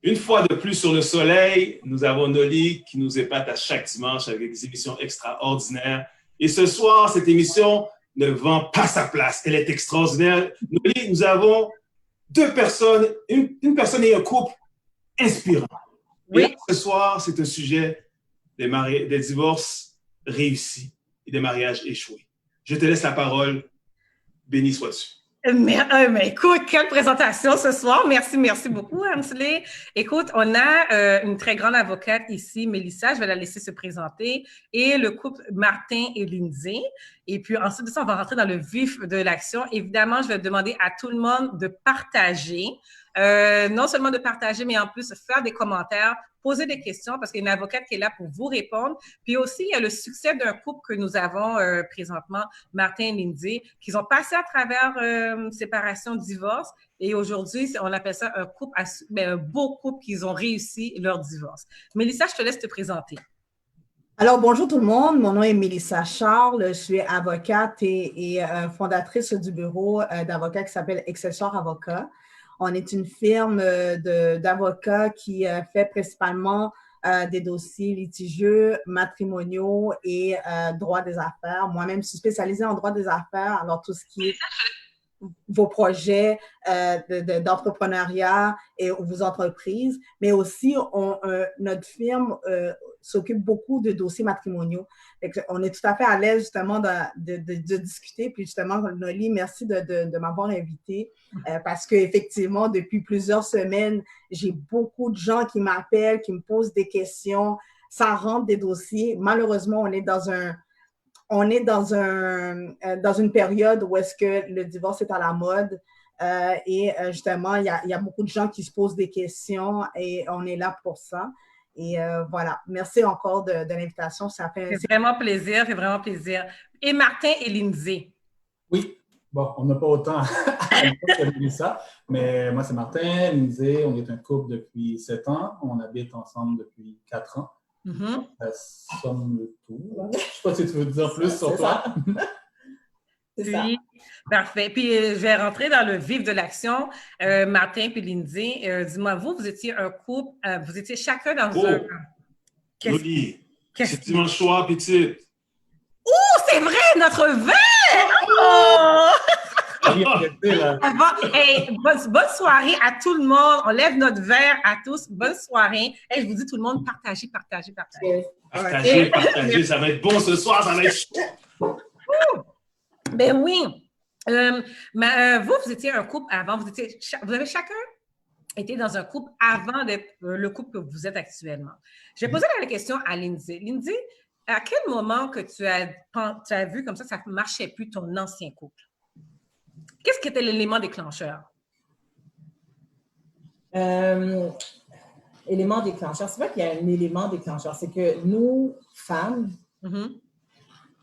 Une fois de plus sur le soleil, nous avons Noli qui nous épate à chaque dimanche avec des émissions extraordinaires. Et ce soir, cette émission ne vend pas sa place. Elle est extraordinaire. Noli, nous avons deux personnes, une personne et un couple inspirant. Et Oui. ce soir, c'est un sujet des divorces réussis et des mariages échoués. Je te laisse la parole. Béni sois-tu. Mais écoute, quelle présentation ce soir. Merci beaucoup, Hamsley. Écoute, on a une très grande avocate ici, Mélissa. Je vais la laisser se présenter. Et le couple Martin et Lindsay. Et puis ensuite de ça, on va rentrer dans le vif de l'action. Évidemment, je vais demander à tout le monde de partager. Non seulement de partager, mais en plus faire des commentaires, poser des questions parce qu'il y a une avocate qui est là pour vous répondre. Puis aussi, il y a le succès d'un couple que nous avons présentement, Martin et Lindsay, qui ont passé à travers séparation, divorce. Et aujourd'hui, on appelle ça un couple, un beau couple qui ont réussi leur divorce. Mélissa, je te laisse te présenter. Alors, bonjour tout le monde. Mon nom est Mélissa Charles. Je suis avocate et fondatrice du bureau d'avocats qui s'appelle Excelsior Avocats. On est une firme d'avocats qui fait principalement des dossiers litigieux, matrimoniaux et droit des affaires. Moi-même, je suis spécialisée en droit des affaires, alors tout ce qui est vos projets d'entrepreneuriat et vos entreprises, mais aussi notre firme s'occupe beaucoup de dossiers matrimoniaux. On est tout à fait à l'aise justement de discuter. Puis justement, Noli, merci de m'avoir invité parce qu'effectivement, depuis plusieurs semaines, j'ai beaucoup de gens qui m'appellent, qui me posent des questions. Ça rentre des dossiers. Malheureusement, on est dans une période où est-ce que le divorce est à la mode et justement, il y a beaucoup de gens qui se posent des questions et on est là pour ça. Et voilà, merci encore de l'invitation. Ça fait vraiment plaisir, Et Martin et Lindsay. Oui, bon, on n'a pas autant à dire ça, mais moi c'est Martin, Lindsay, on est un couple depuis 7 ans, on habite ensemble depuis 4 ans. Ça somme le tout. Je ne sais pas si tu veux dire plus sur toi. Puis, parfait. Puis, je vais rentrer dans le vif de l'action. Martin puis Lindsay, dis-moi, vous étiez un couple, vous étiez chacun dans un... Joli. C'est dimanche soir, petite. Oh, c'est vrai, notre verre! Oh! Bonne soirée à tout le monde. On lève notre verre à tous. Bonne soirée. Je vous dis tout le monde, partagez. Partagez. Ça va être bon ce soir, ça va être chaud. Ben oui. Vous étiez un couple avant. Vous avez chacun été dans un couple avant d'être le couple que vous êtes actuellement. Je vais poser la question à Lindsay. Lindsay, à quel moment que tu as vu comme ça ne marchait plus ton ancien couple? Qu'est-ce qui était l'élément déclencheur? Élément déclencheur, c'est vrai qu'il y a un élément déclencheur. C'est que nous, femmes, à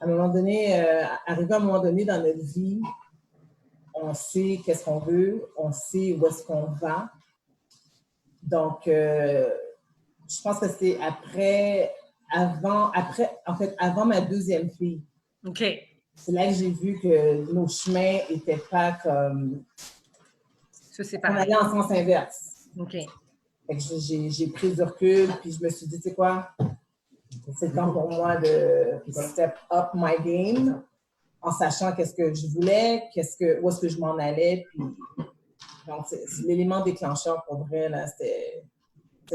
un moment donné, arrivé à un moment donné dans notre vie, on sait qu'est-ce qu'on veut, on sait où est-ce qu'on va. Donc, je pense que c'est avant ma deuxième fille. OK. C'est là que j'ai vu que nos chemins n'étaient pas comme... On allait en sens inverse. OK. J'ai pris du recul, puis je me suis dit, tu sais quoi, c'est le temps pour moi de step up my game, en sachant qu'est-ce que je voulais, où est-ce que je m'en allais. Puis, donc, c'est l'élément déclencheur pour vrai, là, c'était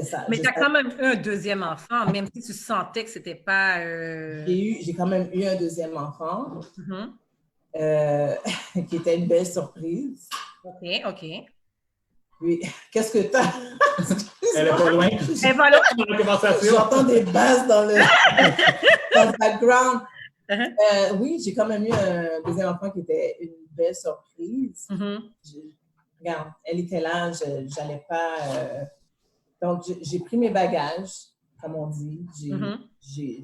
ça. Mais tu as quand même eu un deuxième enfant, même si tu sentais que c'était pas... J'ai quand même eu un deuxième enfant, qui était une belle surprise. OK. Oui, qu'est-ce que t'as? Elle est pas loin. J'entends des basses dans le background. Oui, j'ai quand même eu un deuxième enfant qui était une belle surprise. Regarde, elle était là, j'allais pas... donc, j'ai pris mes bagages, comme on dit. J'ai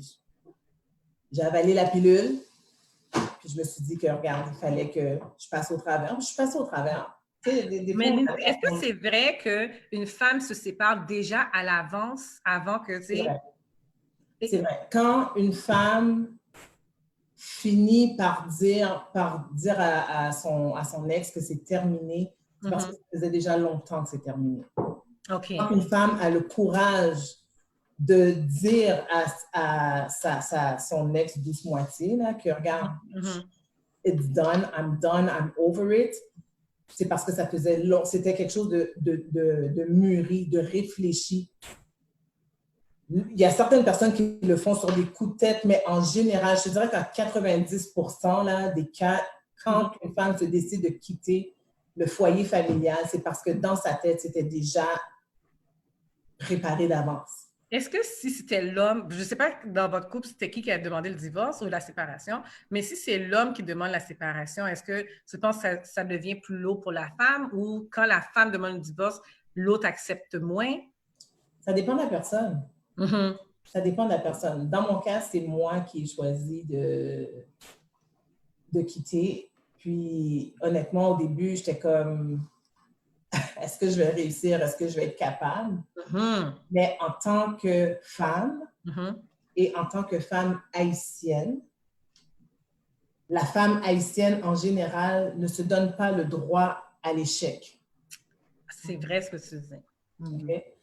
avalé la pilule. Puis je me suis dit que, regarde, il fallait que je passe au travers. Je suis passée au travers. Mais est-ce que c'est vrai qu'une femme se sépare déjà à l'avance avant que... C'est vrai. C'est vrai. Quand une femme finit par dire à son ex que c'est terminé, c'est parce que ça faisait déjà longtemps que c'est terminé. OK. Quand une femme a le courage de dire à son ex-douce moitié, là, que regarde, it's done, I'm over it, c'est parce que ça faisait long, c'était quelque chose de mûri, de réfléchi. Il y a certaines personnes qui le font sur des coups de tête, mais en général, je dirais qu'à 90% là, des cas, quand une femme se décide de quitter le foyer familial, c'est parce que dans sa tête, c'était déjà préparé d'avance. Est-ce que si c'était l'homme, je ne sais pas dans votre couple, c'était qui a demandé le divorce ou la séparation, mais si c'est l'homme qui demande la séparation, est-ce que tu penses que ça devient plus lourd pour la femme ou quand la femme demande le divorce, l'autre accepte moins? Ça dépend de la personne. Mm-hmm. Ça dépend de la personne. Dans mon cas, c'est moi qui ai choisi de quitter. Puis, honnêtement, au début, j'étais comme, est-ce que je vais réussir? Est-ce que je vais être capable? Mm-hmm. Mais en tant que femme et en tant que femme haïtienne, la femme haïtienne, en général, ne se donne pas le droit à l'échec. C'est vrai ce que tu dis. Okay?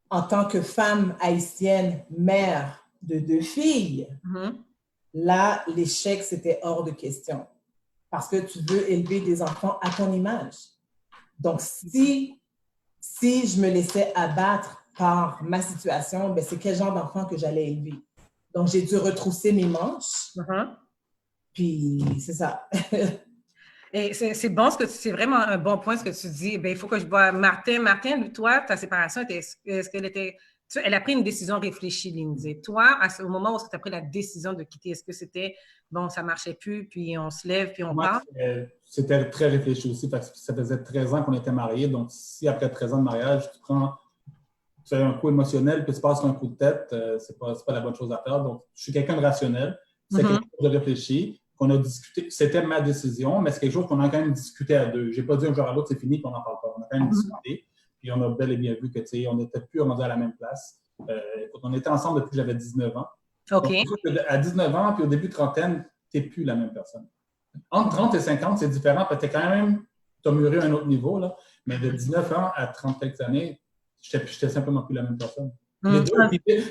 En tant que femme haïtienne, mère de 2 filles, là, l'échec, c'était hors de question. Parce que tu veux élever des enfants à ton image. Donc, si je me laissais abattre par ma situation, ben, c'est quel genre d'enfant que j'allais élever. Donc, j'ai dû retrousser mes manches. Puis, c'est ça. Et c'est bon, c'est vraiment un bon point ce que tu dis. Bien, il faut que je vois Martin, toi, ta séparation, est-ce qu'elle était... Elle a pris une décision réfléchie, Lindsay. Toi, au moment où tu as pris la décision de quitter, est-ce que c'était, bon, ça ne marchait plus, puis on se lève, puis on part? C'était très réfléchi aussi, parce que ça faisait 13 ans qu'on était mariés. Donc, si après 13 ans de mariage, tu fais un coup émotionnel, puis tu passes un coup de tête, c'est pas la bonne chose à faire. Donc, je suis quelqu'un de rationnel. C'est quelque chose de réfléchi, qu'on a discuté. C'était ma décision, mais c'est quelque chose qu'on a quand même discuté à 2. Je n'ai pas dit un jour à l'autre, c'est fini, puis on n'en parle pas. On a quand même discuté. Puis on a bel et bien vu que, tu sais, on n'était plus rendus à la même place. On était ensemble depuis que j'avais 19 ans. OK. Donc, à 19 ans, puis au début de trentaine, tu n'es plus la même personne. Entre 30 et 50, c'est différent, parce que tu as mûri à un autre niveau, là. Mais de 19 ans à 30 quelques années, je n'étais simplement plus la même personne.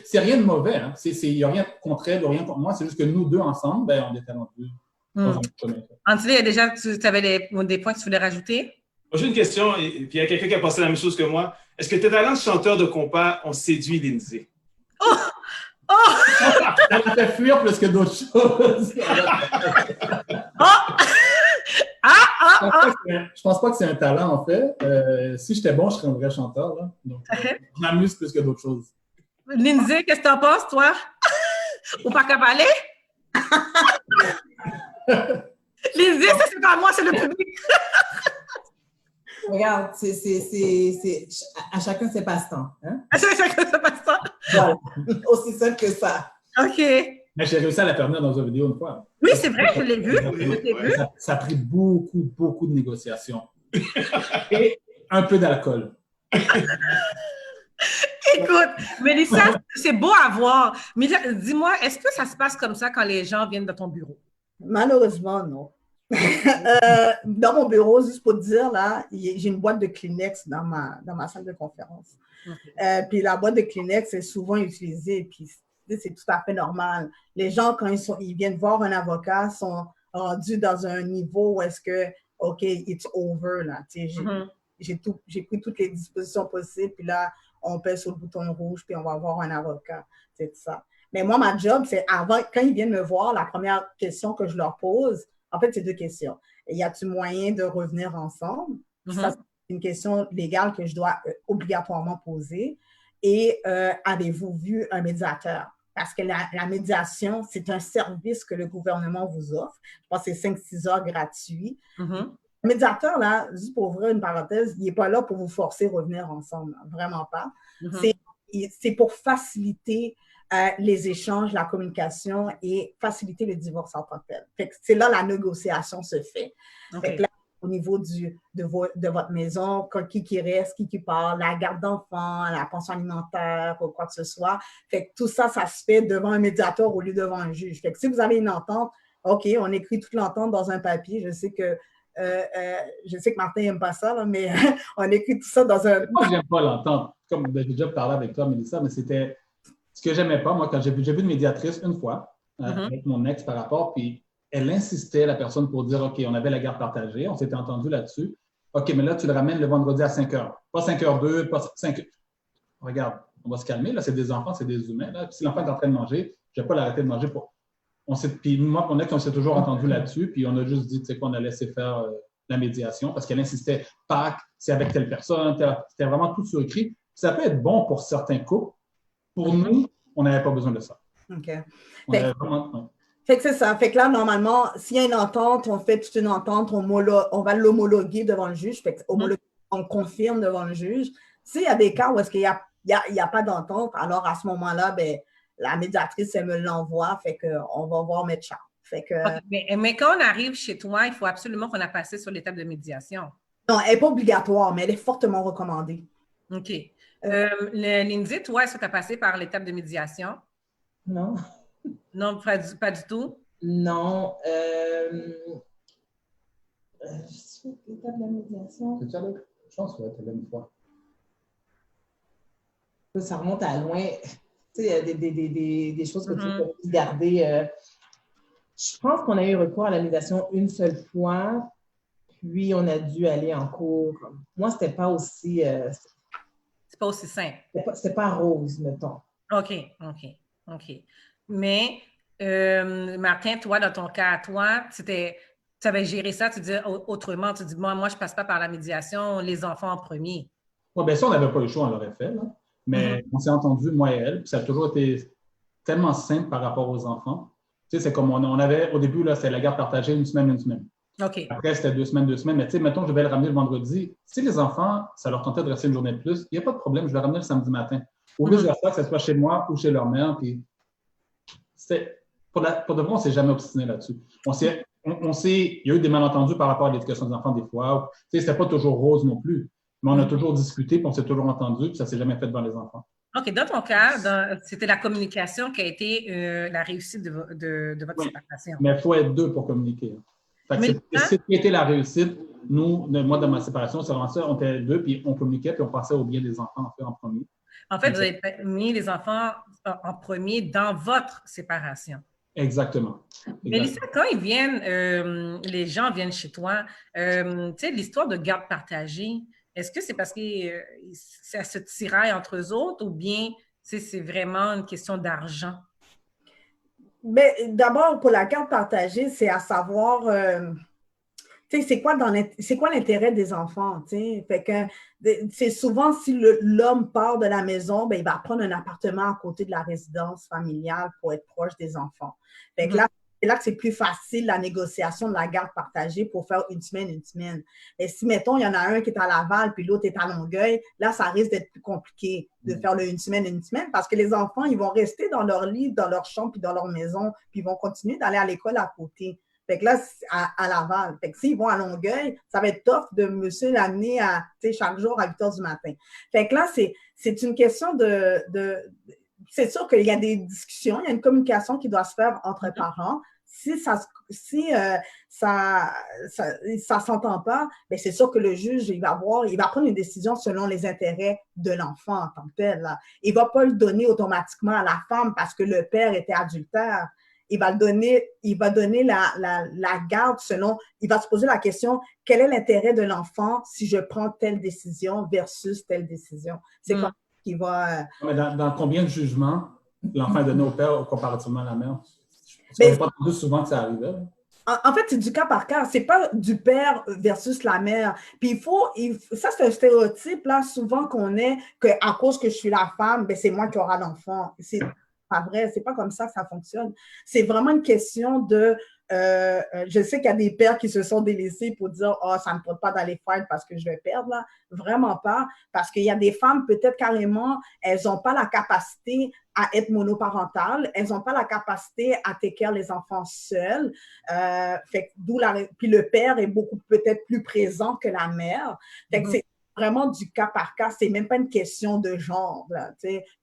C'est rien de mauvais. Hein. Il n'y a rien contre elle ou rien contre moi. C'est juste que nous deux ensemble, ben, on était rendus dans un chemin. Anthony, il y a déjà, tu avais des points que tu voulais rajouter? J'ai une question, et puis il y a quelqu'un qui a pensé la même chose que moi. Est-ce que tes talents de chanteur de compas ont séduit Lindsay? Ça m'a fait fuir plus que d'autres choses. Je pense pas que c'est un talent, en fait. Si j'étais bon, je serais un vrai chanteur. Là. Donc, je m'amuse plus que d'autres choses. Lindsay, qu'est-ce que tu en penses, toi? Ou pas qu'à parler? Lindsay, ça, c'est pas moi, c'est le public. Regarde, à chacun ses passe-temps. Hein? À chacun ses passe-temps. Voilà. Aussi simple que ça. OK. Mais j'ai réussi à la faire venir dans une vidéo une fois. Oui, c'est vrai, je l'ai vu. Ça a pris beaucoup, beaucoup de négociations. Et un peu d'alcool. Écoute, Mélissa, c'est beau à voir. Mais dis-moi, est-ce que ça se passe comme ça quand les gens viennent dans ton bureau? Malheureusement, non. Dans mon bureau, juste pour te dire, là, j'ai une boîte de Kleenex dans ma salle de conférence. Okay. Puis la boîte de Kleenex est souvent utilisée, puis c'est tout à fait normal. Les gens, quand ils viennent voir un avocat, sont rendus dans un niveau où est-ce que, OK, it's over, là. J'ai pris toutes les dispositions possibles, puis là, on pèse sur le bouton rouge, puis on va voir un avocat. C'est ça. Mais moi, ma job, c'est avant, quand ils viennent me voir, la première question que je leur pose, en fait, c'est 2 questions. Y a-t-il moyen de revenir ensemble? Ça, c'est une question légale que je dois obligatoirement poser. Et avez-vous vu un médiateur? Parce que la médiation, c'est un service que le gouvernement vous offre. Je pense que c'est 5-6 heures gratuits. Le médiateur, là, juste pour ouvrir une parenthèse, il n'est pas là pour vous forcer à revenir ensemble. Vraiment pas. C'est pour faciliter les échanges, la communication et faciliter le divorce en tant que tel. Fait que c'est là la négociation se fait. Fait que là, au niveau de votre maison, qui reste, qui part, la garde d'enfants, la pension alimentaire ou quoi que ce soit. Fait que tout ça, ça se fait devant un médiateur au lieu devant un juge. Fait que si vous avez une entente, OK, on écrit toute l'entente dans un papier. Je sais que je sais que Martin n'aime pas ça, là, mais on écrit tout ça dans un... Moi, j'aime pas l'entendre. Comme j'ai déjà parlé avec toi, Mélissa, mais c'était ce que j'aimais pas. Moi, quand j'ai vu une médiatrice une fois avec mon ex par rapport, puis elle insistait, la personne, pour dire, OK, on avait la garde partagée, on s'était entendu là-dessus. OK, mais là, tu le ramènes le vendredi à 5 h. Pas 5h02, pas 5 h. Regarde, on va se calmer. Là, c'est des enfants, c'est des humains. Là. Puis si l'enfant est en train de manger, je ne vais pas l'arrêter de manger pour... Puis moi, mon ex, on s'est toujours entendu là-dessus, puis on a juste dit qu'on a laissé faire la médiation parce qu'elle insistait, Pâques, c'est avec telle personne, c'était vraiment tout sur écrit. Ça peut être bon pour certains couples. Pour nous, on n'avait pas besoin de ça. OK. Fait que c'est ça. Fait que là, normalement, s'il y a une entente, on fait toute une entente, on va l'homologuer devant le juge. Fait que on confirme devant le juge. S'il y a des cas où est-ce qu'il n'y a pas d'entente, alors à ce moment-là, ben, la médiatrice, elle me l'envoie. Fait qu'on va voir mettre Charles. Fait que, mais quand on arrive chez toi, il faut absolument qu'on a passé sur l'étape de médiation. Non, elle n'est pas obligatoire, mais elle est fortement recommandée. OK. Lindsay, toi, est-ce que tu as passé par l'étape de médiation? Non. Non, pas du tout? Non. L'étape de la médiation. Je pense que tu l'as une fois. Ça remonte à loin. Tu sais, il y a des choses que tu peux garder. Je pense qu'on a eu recours à la médiation une seule fois, puis on a dû aller en cours. Moi, c'était pas aussi... c'est pas aussi simple. C'était pas rose, mettons. OK. Mais, Martin, toi, dans ton cas, toi, tu avais géré ça, tu dis autrement, tu dis, moi, je passe pas par la médiation, les enfants en premier. Oui, bien ça, on n'avait pas le choix, on l'aurait fait, là. Mais on s'est entendu, moi et elle, puis ça a toujours été tellement simple par rapport aux enfants. Tu sais, c'est comme on avait, au début, là, c'était la garde partagée une semaine. OK. Après, c'était 2 semaines. Mais tu sais, mettons, je vais le ramener le vendredi. Si les enfants, ça leur tentait de rester une journée de plus, il n'y a pas de problème, je vais le ramener le samedi matin. Ou vice-versa, que ce soit chez moi ou chez leur mère. Puis, pour de vrai, on ne s'est jamais obstiné là-dessus. Il y a eu des malentendus par rapport à l'éducation des enfants des fois. Tu sais, c'était pas toujours rose non plus. Mais on a toujours discuté, puis on s'est toujours entendu, puis ça ne s'est jamais fait devant les enfants. OK. Dans ton cas, c'était la communication qui a été la réussite de votre séparation. Mais il faut être deux pour communiquer. C'est ce qui était la réussite. Nous, moi, dans ma séparation, c'est vraiment ça. On était deux, puis on communiquait, puis on pensait au bien des enfants en premier. En fait, vous avez mis les enfants en premier dans votre séparation. Exactement. Mélissa, quand ils viennent, les gens viennent chez toi, tu sais, l'histoire de garde partagée, est-ce que c'est parce que ça se tiraille entre eux autres ou bien c'est vraiment une question d'argent? Mais d'abord, pour la garde partagée, c'est à savoir, c'est quoi l'intérêt des enfants, fait que c'est souvent si l'homme part de la maison, ben, il va prendre un appartement à côté de la résidence familiale pour être proche des enfants. Fait que là, c'est là que c'est plus facile la négociation de la garde partagée pour faire une semaine. Et si, mettons, il y en a un qui est à Laval puis l'autre est à Longueuil, là, ça risque d'être plus compliqué de faire le une semaine parce que les enfants, ils vont rester dans leur lit, dans leur chambre puis dans leur maison, puis ils vont continuer d'aller à l'école à côté. Fait que là, à Laval. Fait que s'ils vont à Longueuil, ça va être tough de monsieur l'amener chaque jour à 8 h du matin. Fait que là, c'est une question c'est sûr qu'il y a des discussions, il y a une communication qui doit se faire entre parents. Si ça s'entend pas, bien, c'est sûr que le juge, il va prendre une décision selon les intérêts de l'enfant en tant que tel. Là. Il va pas le donner automatiquement à la femme parce que le père était adultère. Il va donner la garde selon, il va se poser la question, quel est l'intérêt de l'enfant si je prends telle décision versus telle décision? C'est comme qui va... Mais dans combien de jugements l'enfant est donné au père comparativement à la mère? On n'a pas entendu souvent que ça arrivait. En fait, c'est du cas par cas. C'est pas du père versus la mère. Puis ça, c'est un stéréotype, là, souvent qu'on est, qu'à cause que je suis la femme, ben, c'est moi qui aura l'enfant. C'est pas vrai, c'est pas comme ça que ça fonctionne. C'est vraiment une question de... je sais qu'il y a des pères qui se sont délaissés pour dire « Oh, ça ne me tente pas d'aller fight parce que je vais perdre. » là. Vraiment pas. Parce qu'il y a des femmes, peut-être carrément, elles n'ont pas la capacité à être monoparentales. Elles n'ont pas la capacité à take care les enfants seuls. Puis le père est beaucoup peut-être plus présent que la mère. Fait que c'est vraiment du cas par cas. C'est même pas une question de genre, là,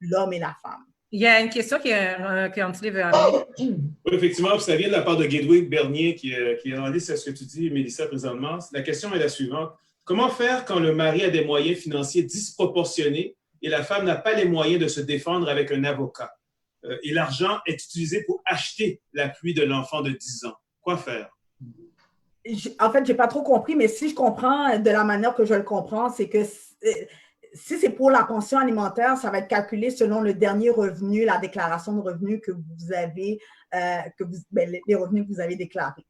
l'homme et la femme. Il y a une question qu'Anthony veut amener. Oui, effectivement, ça vient de la part de Guédouin Bernier qui analyse ce que tu dis, Mélissa, présentement. La question est la suivante. Comment faire quand le mari a des moyens financiers disproportionnés et la femme n'a pas les moyens de se défendre avec un avocat? Et l'argent est utilisé pour acheter l'appui de l'enfant de 10 ans. Quoi faire? En fait, je n'ai pas trop compris, mais si je comprends de la manière que je le comprends, c'est que si c'est pour la pension alimentaire, ça va être calculé selon le dernier revenu, la déclaration de revenus que vous avez, les revenus que vous avez déclarés.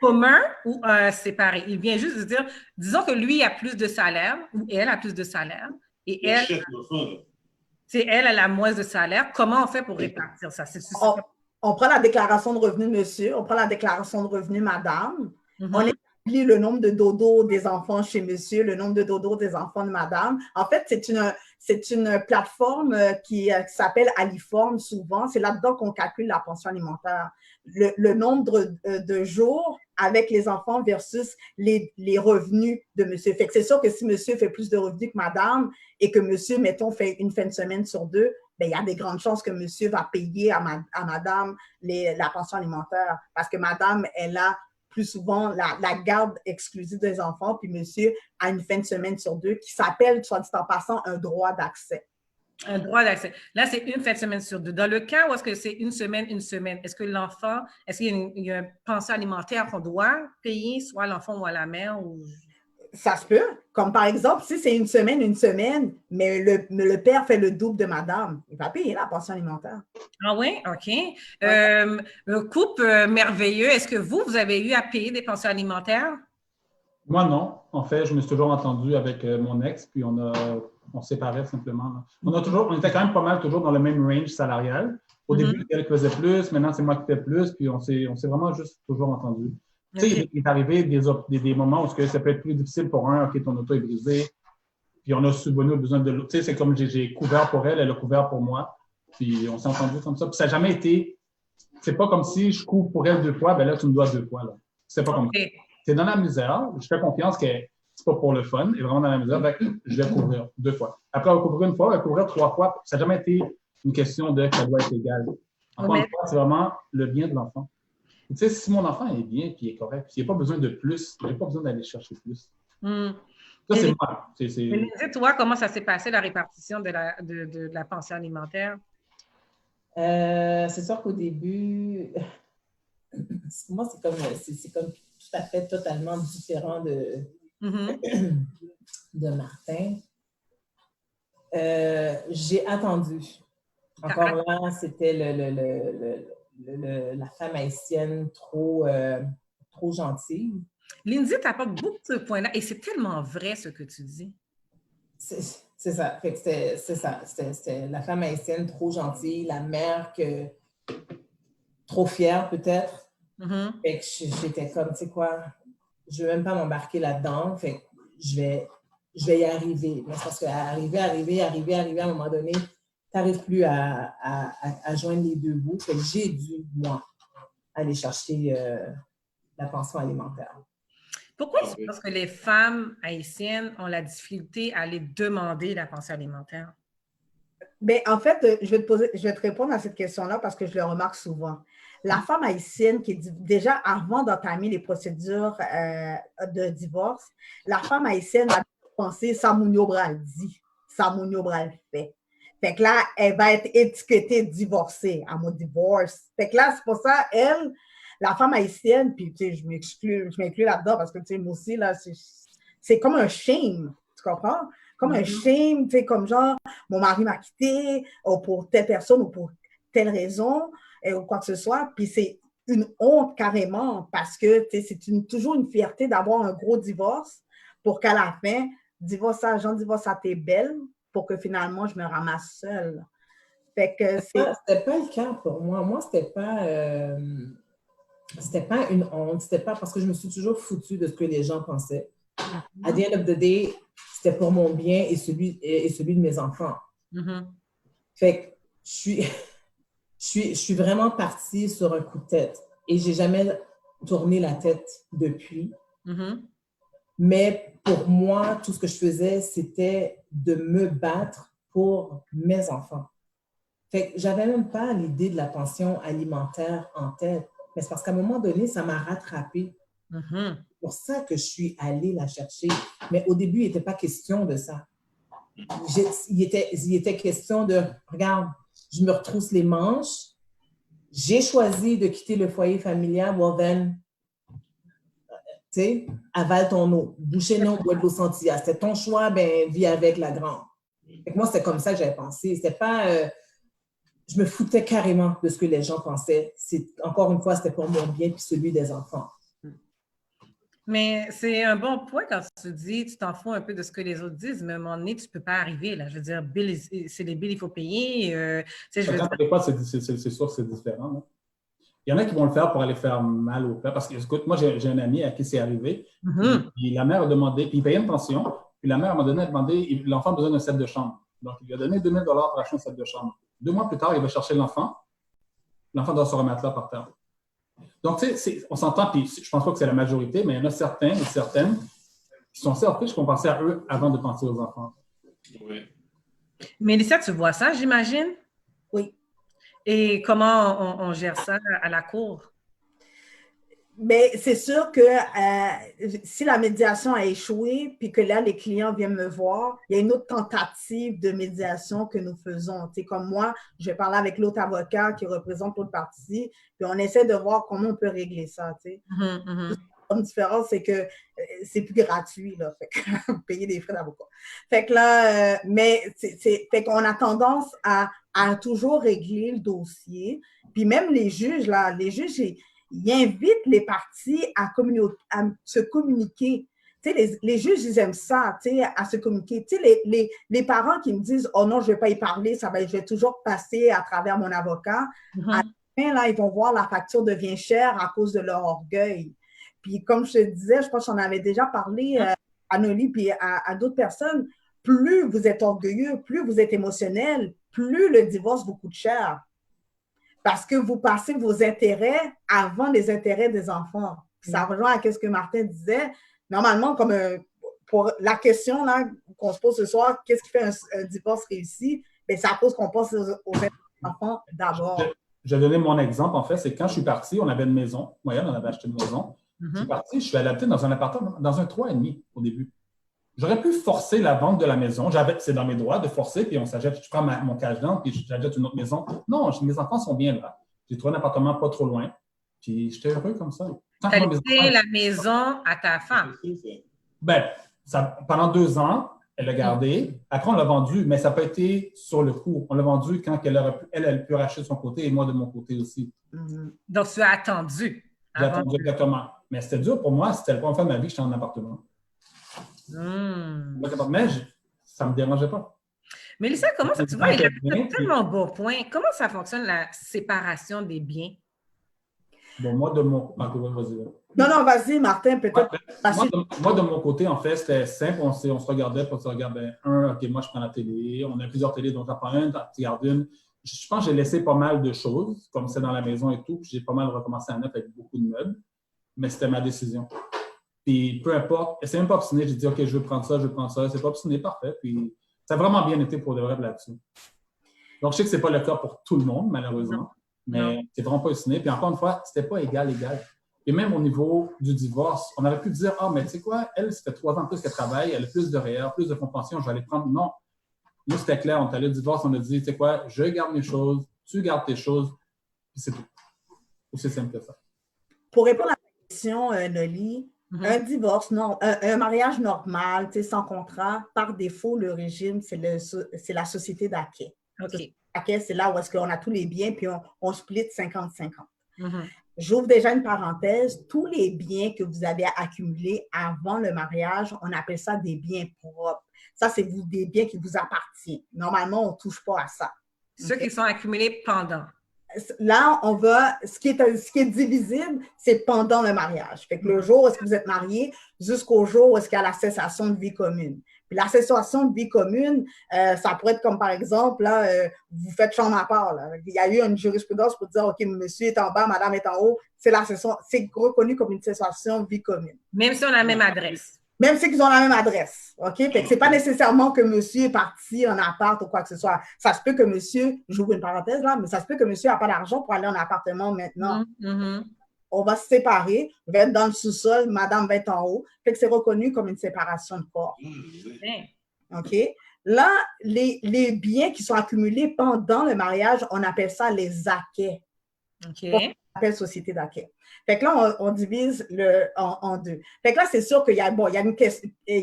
Commun ou séparé? Il vient juste de dire, disons que lui a plus de salaire ou elle a plus de salaire et elle a moins de salaire. Comment on fait pour répartir ça? On prend la déclaration de revenus de monsieur, on prend la déclaration de revenus madame. On établit le nombre de dodos des enfants chez monsieur, le nombre de dodos des enfants de madame. En fait, c'est une plateforme qui s'appelle Aliform souvent. C'est là-dedans qu'on calcule la pension alimentaire. Le nombre de jours avec les enfants versus les revenus de monsieur. Fait que c'est sûr que si monsieur fait plus de revenus que madame et que monsieur, mettons, fait une fin de semaine sur 2, ben, il y a des grandes chances que monsieur va payer à madame la pension alimentaire parce que madame, elle a plus souvent la garde exclusive des enfants, puis monsieur a une fin de semaine sur 2 qui s'appelle, soit dit en passant, un droit d'accès. Un droit d'accès. Là, c'est une fin de semaine sur 2. Dans le cas où est-ce que c'est une semaine, est-ce que l'enfant, est-ce qu'il y a une pension alimentaire qu'on doit payer, soit à l'enfant ou à la mère? Ou... Ça se peut. Comme par exemple, si c'est une semaine, mais le père fait le double de madame, il va payer la pension alimentaire. Ah oui? OK. Un couple merveilleux, est-ce que vous avez eu à payer des pensions alimentaires? Moi, non. En fait, je me suis toujours entendu avec mon ex, puis on séparait simplement. On était quand même pas mal toujours dans le même range salarial. Au début, elle faisait plus, maintenant, c'est moi qui fais plus, puis on s'est vraiment juste toujours entendu. Tu sais, il est arrivé des moments où ça peut être plus difficile pour un, OK, ton auto est brisé, puis on a subvenu aux besoins de l'autre. Tu sais, c'est comme j'ai couvert pour elle, elle a couvert pour moi, puis on s'est entendu comme ça. Puis ça n'a jamais été, c'est pas comme si je couvre pour elle 2 fois, ben là, tu me dois 2 fois, là. C'est pas comme ça. C'est dans la misère, je fais confiance que c'est pas pour le fun, et vraiment dans la misère, ben, je vais couvrir 2 fois. Après, elle va couvrir 1 fois, elle va couvrir 3 fois. Ça n'a jamais été une question de que ça doit être égal. Encore une fois, c'est vraiment le bien de l'enfant. Tu sais, si mon enfant est bien et est correct, il n'y a pas besoin de plus, je n'ai pas besoin d'aller chercher plus. Ça, c'est moi. Mais toi, comment ça s'est passé, la répartition de la pension alimentaire? C'est sûr qu'au début, moi, c'est comme tout à fait totalement différent de Martin. J'ai attendu. Encore là, c'était la femme haïtienne trop gentille. Lindsay t'apporte beaucoup de ce point-là et c'est tellement vrai ce que tu dis. C'est ça. Fait que c'est ça. C'était la femme haïtienne trop gentille, la mère trop fière peut-être. Fait que j'étais comme, tu sais quoi, je ne veux même pas m'embarquer là-dedans. Fait que je vais y arriver. Mais c'est parce qu'arriver, à un moment donné, tu n'arrives plus à joindre les 2 bouts. Fait que j'ai dû, moi, aller chercher la pension alimentaire. Pourquoi tu penses que les femmes haïtiennes ont la difficulté à aller demander la pension alimentaire? Bien, en fait, je vais te répondre à cette question-là parce que je le remarque souvent. La femme haïtienne qui est déjà avant d'entamer les procédures de divorce, la femme haïtienne a pensé ça mounio bral dit, ça mounio bral fait. Fait que là, elle va être étiquetée divorcée à mon divorce. Fait que là, c'est pour ça, elle, la femme haïtienne, puis tu sais, je m'inclus là-dedans parce que tu sais, moi aussi, là, c'est comme un shame, tu comprends? Comme un shame, tu sais, comme genre, mon mari m'a quitté, ou pour telle personne, ou pour telle raison, ou quoi que ce soit. Puis c'est une honte carrément, parce que tu sais, c'est toujours une fierté d'avoir un gros divorce pour qu'à la fin, divorce à tes belles, pour que finalement, je me ramasse seule. Fait que c'était pas le cas pour moi. Moi, c'était pas une honte. C'était pas parce que je me suis toujours foutue de ce que les gens pensaient. À the end of the day, c'était pour mon bien et celui de mes enfants. Fait que je suis vraiment partie sur un coup de tête et j'ai jamais tourné la tête depuis. Mais pour moi, tout ce que je faisais, c'était de me battre pour mes enfants. Fait que j'avais même pas l'idée de la pension alimentaire en tête. Mais c'est parce qu'à un moment donné, ça m'a rattrapée. Mm-hmm. C'est pour ça que je suis allée la chercher. Mais au début, il n'était pas question de ça. Il était question de, regarde, je me retrousse les manches, j'ai choisi de quitter le foyer familial, well then, tu sais, avale ton eau. Boucher non, bois de l'eau sentilla. C'était ton choix, ben, vis avec la grande. Fait que moi, c'était comme ça que j'avais pensé. C'était pas... je me foutais carrément de ce que les gens pensaient. Encore une fois, c'était pour mon bien puis celui des enfants. Mais c'est un bon point quand tu dis, tu t'en fous un peu de ce que les autres disent, mais à un moment donné, tu ne peux pas arriver, là. Je veux dire, c'est les billes, il faut payer. Quand tu pas, c'est sûr que c'est différent. Là. Il y en a qui vont le faire pour aller faire mal au père. Parce que, écoute, moi, j'ai un ami à qui c'est arrivé. Puis la mère a demandé, puis il payait une pension. Puis la mère, à un moment donné, a demandé, l'enfant a besoin d'un set de chambre. Donc, il lui a donné 2 000 $ pour acheter un set de chambre. 2 mois plus tard, il va chercher l'enfant. L'enfant doit se remettre là par terre. Donc, tu sais, on s'entend, puis je ne pense pas que c'est la majorité, mais il y en a certains et certaines qui sont selfish qu'on pensait à eux avant de penser aux enfants. Oui. Mélissa, tu vois ça, j'imagine? Oui. Et comment on gère ça à la cour? Mais c'est sûr que si la médiation a échoué, puis que là, les clients viennent me voir, il y a une autre tentative de médiation que nous faisons. Tu sais, comme moi, je vais parler avec l'autre avocat qui représente l'autre partie, puis on essaie de voir comment on peut régler ça. Tu sais. La différence, c'est que c'est plus gratuit, là. Fait que payer des frais d'avocat. Fait que là, mais fait qu'on a tendance à toujours régler le dossier. Puis même les juges, là, ils invitent les parties à se communiquer. Tu sais, les juges, ils aiment ça, tu sais, à se communiquer. Tu sais, les parents qui me disent « Oh non, je ne vais pas y parler, je vais toujours passer à travers mon avocat. À la fin, là, ils vont voir la facture devient chère à cause de leur orgueil. Puis comme je te disais, je pense que j'en avais déjà parlé à Noli puis à d'autres personnes, plus vous êtes orgueilleux, plus vous êtes émotionnel, plus le divorce vous coûte cher. Parce que vous passez vos intérêts avant les intérêts des enfants. Puis ça rejoint à ce que Martin disait. Normalement, comme pour la question là, qu'on se pose ce soir, qu'est-ce qui fait un divorce réussi? Bien, c'est à cause qu'on pense aux enfants d'abord. Je vais donner mon exemple, en fait, c'est quand je suis parti, on avait une maison. Oui, on avait acheté une maison. Je suis parti, je suis adapté dans un appartement, dans un 3,5 au début. J'aurais pu forcer la vente de la maison. C'est dans mes droits de forcer, puis on s'achète, je prends mon cash down, puis j'achète une autre maison. Non, mes enfants sont bien là. J'ai trouvé un appartement pas trop loin, puis j'étais heureux comme ça. Tu as laissé la maison à ta femme? Ben, pendant 2 ans, elle l'a gardé. Après, on l'a vendu, mais ça n'a pas été sur le coup. On l'a vendu quand elle a pu racheter de son côté et moi de mon côté aussi. Donc, tu as attendu. J'ai attendu exactement. Mais c'était dur pour moi. C'était la première fois de ma vie que j'étais en appartement. Mais ça ne me dérangeait pas. Mélissa, comment ça, tu vois, il a tellement beau point. Comment ça fonctionne la séparation des biens? Bon, moi, de mon... vas-y. Non, vas-y, Martin, peut-être. Moi, de mon côté, en fait, c'était simple. On se regardait, puis on se regardait. OK, moi, je prends la télé. On a plusieurs télés, donc j'en prends une, tu gardes une. Je pense que j'ai laissé pas mal de choses, comme c'est dans la maison et tout, puis j'ai pas mal recommencé à neuf avec beaucoup de meubles. Mais c'était ma décision. Puis peu importe, c'est même pas obstiné, j'ai dit OK, je veux prendre ça, c'est pas obstiné, parfait. Puis ça a vraiment bien été pour de vrai là-dessus. Donc je sais que c'est pas le cas pour tout le monde, malheureusement, mais c'est vraiment pas obstiné. Puis encore une fois, c'était pas égal. Et même au niveau du divorce, on aurait pu dire ah, mais tu sais quoi, elle, ça fait 3 ans plus qu'elle travaille, elle a plus de REER, plus de fonds de pension, je vais aller prendre. Non. Nous, c'était clair, on est allé au divorce, on a dit, tu sais quoi, je garde mes choses, tu gardes tes choses, puis c'est tout. Aussi simple que ça. Pour répondre à la question, Noli, un divorce, un mariage normal, sans contrat, par défaut, le régime, c'est la société d'acquet. OK. L'acquet, c'est là où est-ce qu'on a tous les biens, puis on split 50-50. J'ouvre déjà une parenthèse. Tous les biens que vous avez accumulés avant le mariage, on appelle ça des biens propres. Ça, c'est des biens qui vous appartiennent. Normalement, on ne touche pas à ça. Ceux qui sont accumulés pendant. Là, on va, ce qui est divisible, c'est pendant le mariage. Fait que le jour où est-ce que vous êtes mariés, jusqu'au jour où est-ce qu'il y a la cessation de vie commune. Puis la cessation de vie commune, ça pourrait être comme par exemple, là, vous faites chambre à part. Là. Il y a eu une jurisprudence pour dire, OK, monsieur est en bas, madame est en haut. C'est reconnu comme une cessation de vie commune. Même si on a la même adresse. Même ceux qui ont la même adresse, OK? Fait que c'est pas nécessairement que monsieur est parti en appart ou quoi que ce soit. Ça se peut que monsieur, j'ouvre une parenthèse là, mais ça se peut que monsieur n'a pas d'argent pour aller en appartement maintenant. On va se séparer, je vais être dans le sous-sol, madame va être en haut. Fait que c'est reconnu comme une séparation de corps. OK? Là, les biens qui sont accumulés pendant le mariage, on appelle ça les acquets. OK. On appelle société d'acquets. Fait que là, on divise en deux. Fait que là, c'est sûr qu'il y a, bon, il y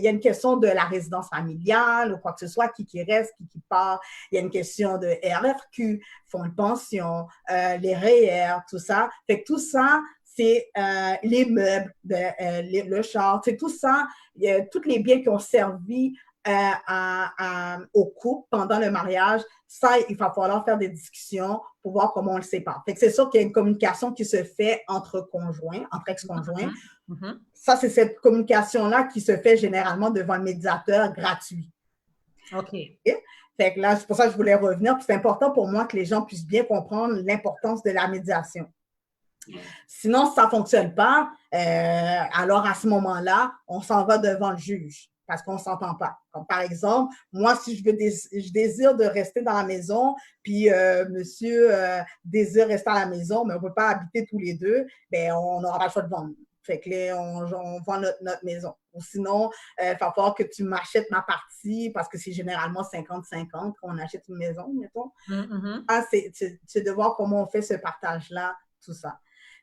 a une question de la résidence familiale ou quoi que ce soit, qui reste, qui part. Il y a une question de RRQ, fonds de pension, les REER, tout ça. Fait que tout ça, c'est les meubles, le char, c'est tout ça, tous les biens qui ont servi au couple pendant le mariage, ça, il va falloir faire des discussions pour voir comment on le sépare. Fait que c'est sûr qu'il y a une communication qui se fait entre conjoints, entre ex-conjoints. Ça, c'est cette communication-là qui se fait généralement devant le médiateur gratuit. OK. Fait que là, c'est pour ça que je voulais revenir. C'est important pour moi que les gens puissent bien comprendre l'importance de la médiation. Sinon, si ça ne fonctionne pas, alors à ce moment-là, on s'en va devant le juge parce qu'on ne s'entend pas. Comme par exemple, moi, si je désire de rester dans la maison, puis monsieur désire rester à la maison, mais on ne peut pas habiter tous les deux, bien, on n'aura pas le choix de vendre. Fait que là, on vend notre maison. Ou sinon, il va falloir que tu m'achètes ma partie parce que c'est généralement 50-50 qu'on achète une maison, mettons. Ah, c'est de voir comment on fait ce partage-là, tout ça.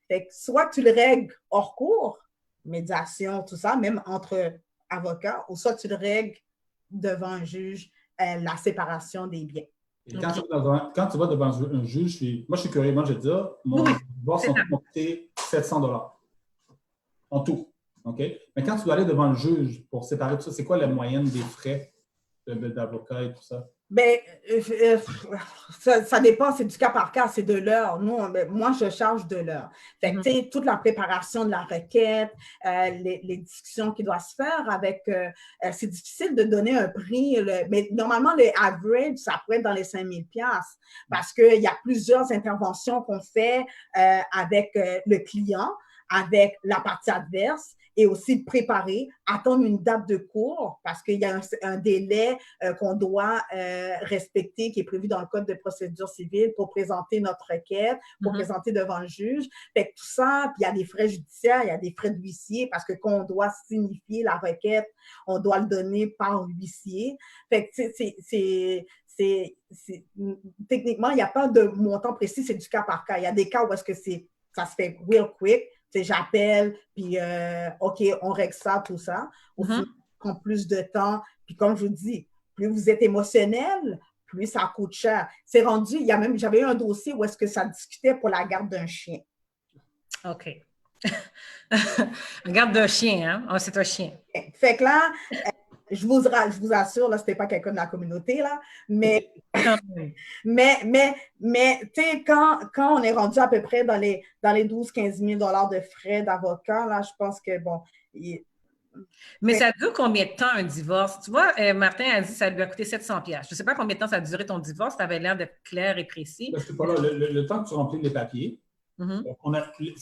Fait que soit tu le règles hors cours, médiation, tout ça, même entre avocats, ou soit tu le règles devant un juge, la séparation des biens. Et quand tu vas devant un juge, moi je suis curieux, moi je vais te dire, mon divorce m'a coûté 700$ en tout. OK? Mais quand tu dois aller devant le juge pour séparer tout ça, c'est quoi la moyenne des frais d'avocat et tout ça? Bien, ça dépend, c'est du cas par cas, c'est de l'heure. Moi, je charge de l'heure. Fait que, tu sais, toute la préparation de la requête, les discussions qui doivent se faire avec, c'est difficile de donner un prix, mais normalement, le average, ça pourrait être dans les 5 000$ parce qu'il y a plusieurs interventions qu'on fait avec le client, avec la partie adverse, et aussi préparer, attendre une date de cours parce qu'il y a un délai qu'on doit respecter qui est prévu dans le Code de procédure civile pour présenter notre requête, pour présenter devant le juge. Fait que tout ça, puis il y a des frais judiciaires, il y a des frais de huissier parce que quand on doit signifier la requête, on doit le donner par huissier. Fait que techniquement, il n'y a pas de montant précis, c'est du cas par cas. Il y a des cas où est-ce que ça se fait real quick. J'appelle, puis OK, on règle ça, tout ça. Ou ça prend plus de temps. Puis comme je vous dis, plus vous êtes émotionnel, plus ça coûte cher. C'est rendu, j'avais eu un dossier où est-ce que ça discutait pour la garde d'un chien. OK. La garde d'un chien, hein? Oh, c'est un chien. Fait que là, je vous assure, là, c'était pas quelqu'un de la communauté, là, mais tu sais, quand on est rendu à peu près dans les 12-15 000 $ de frais d'avocat, là, je pense que, bon... Mais ça dure combien de temps, un divorce? Tu vois, Martin a dit que ça lui a coûté 700$. Je ne sais pas combien de temps ça a duré ton divorce, ça avait l'air d'être clair et précis. Je sais pas là, le temps que tu remplis les papiers, ça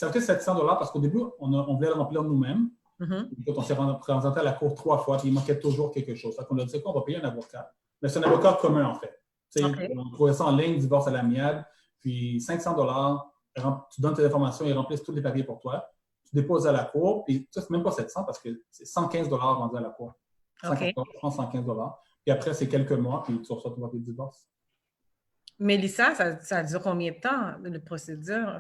a coûté 700$ parce qu'au début, on voulait le remplir nous-mêmes. Quand on s'est présenté à la cour 3 fois, puis il manquait toujours quelque chose. On a dit qu'on va payer un avocat. Mais c'est un avocat commun, en fait. On trouvait ça en ligne, divorce à l'amiable, puis 500$, tu donnes tes informations, ils remplissent tous les papiers pour toi. Tu déposes à la cour, puis ça, c'est même pas 700 parce que c'est 115$ rendu à la cour. Je pense 115$. Puis après, c'est quelques mois, puis tu reçois ton papier de divorce. Mélissa, ça dure combien de temps, la procédure?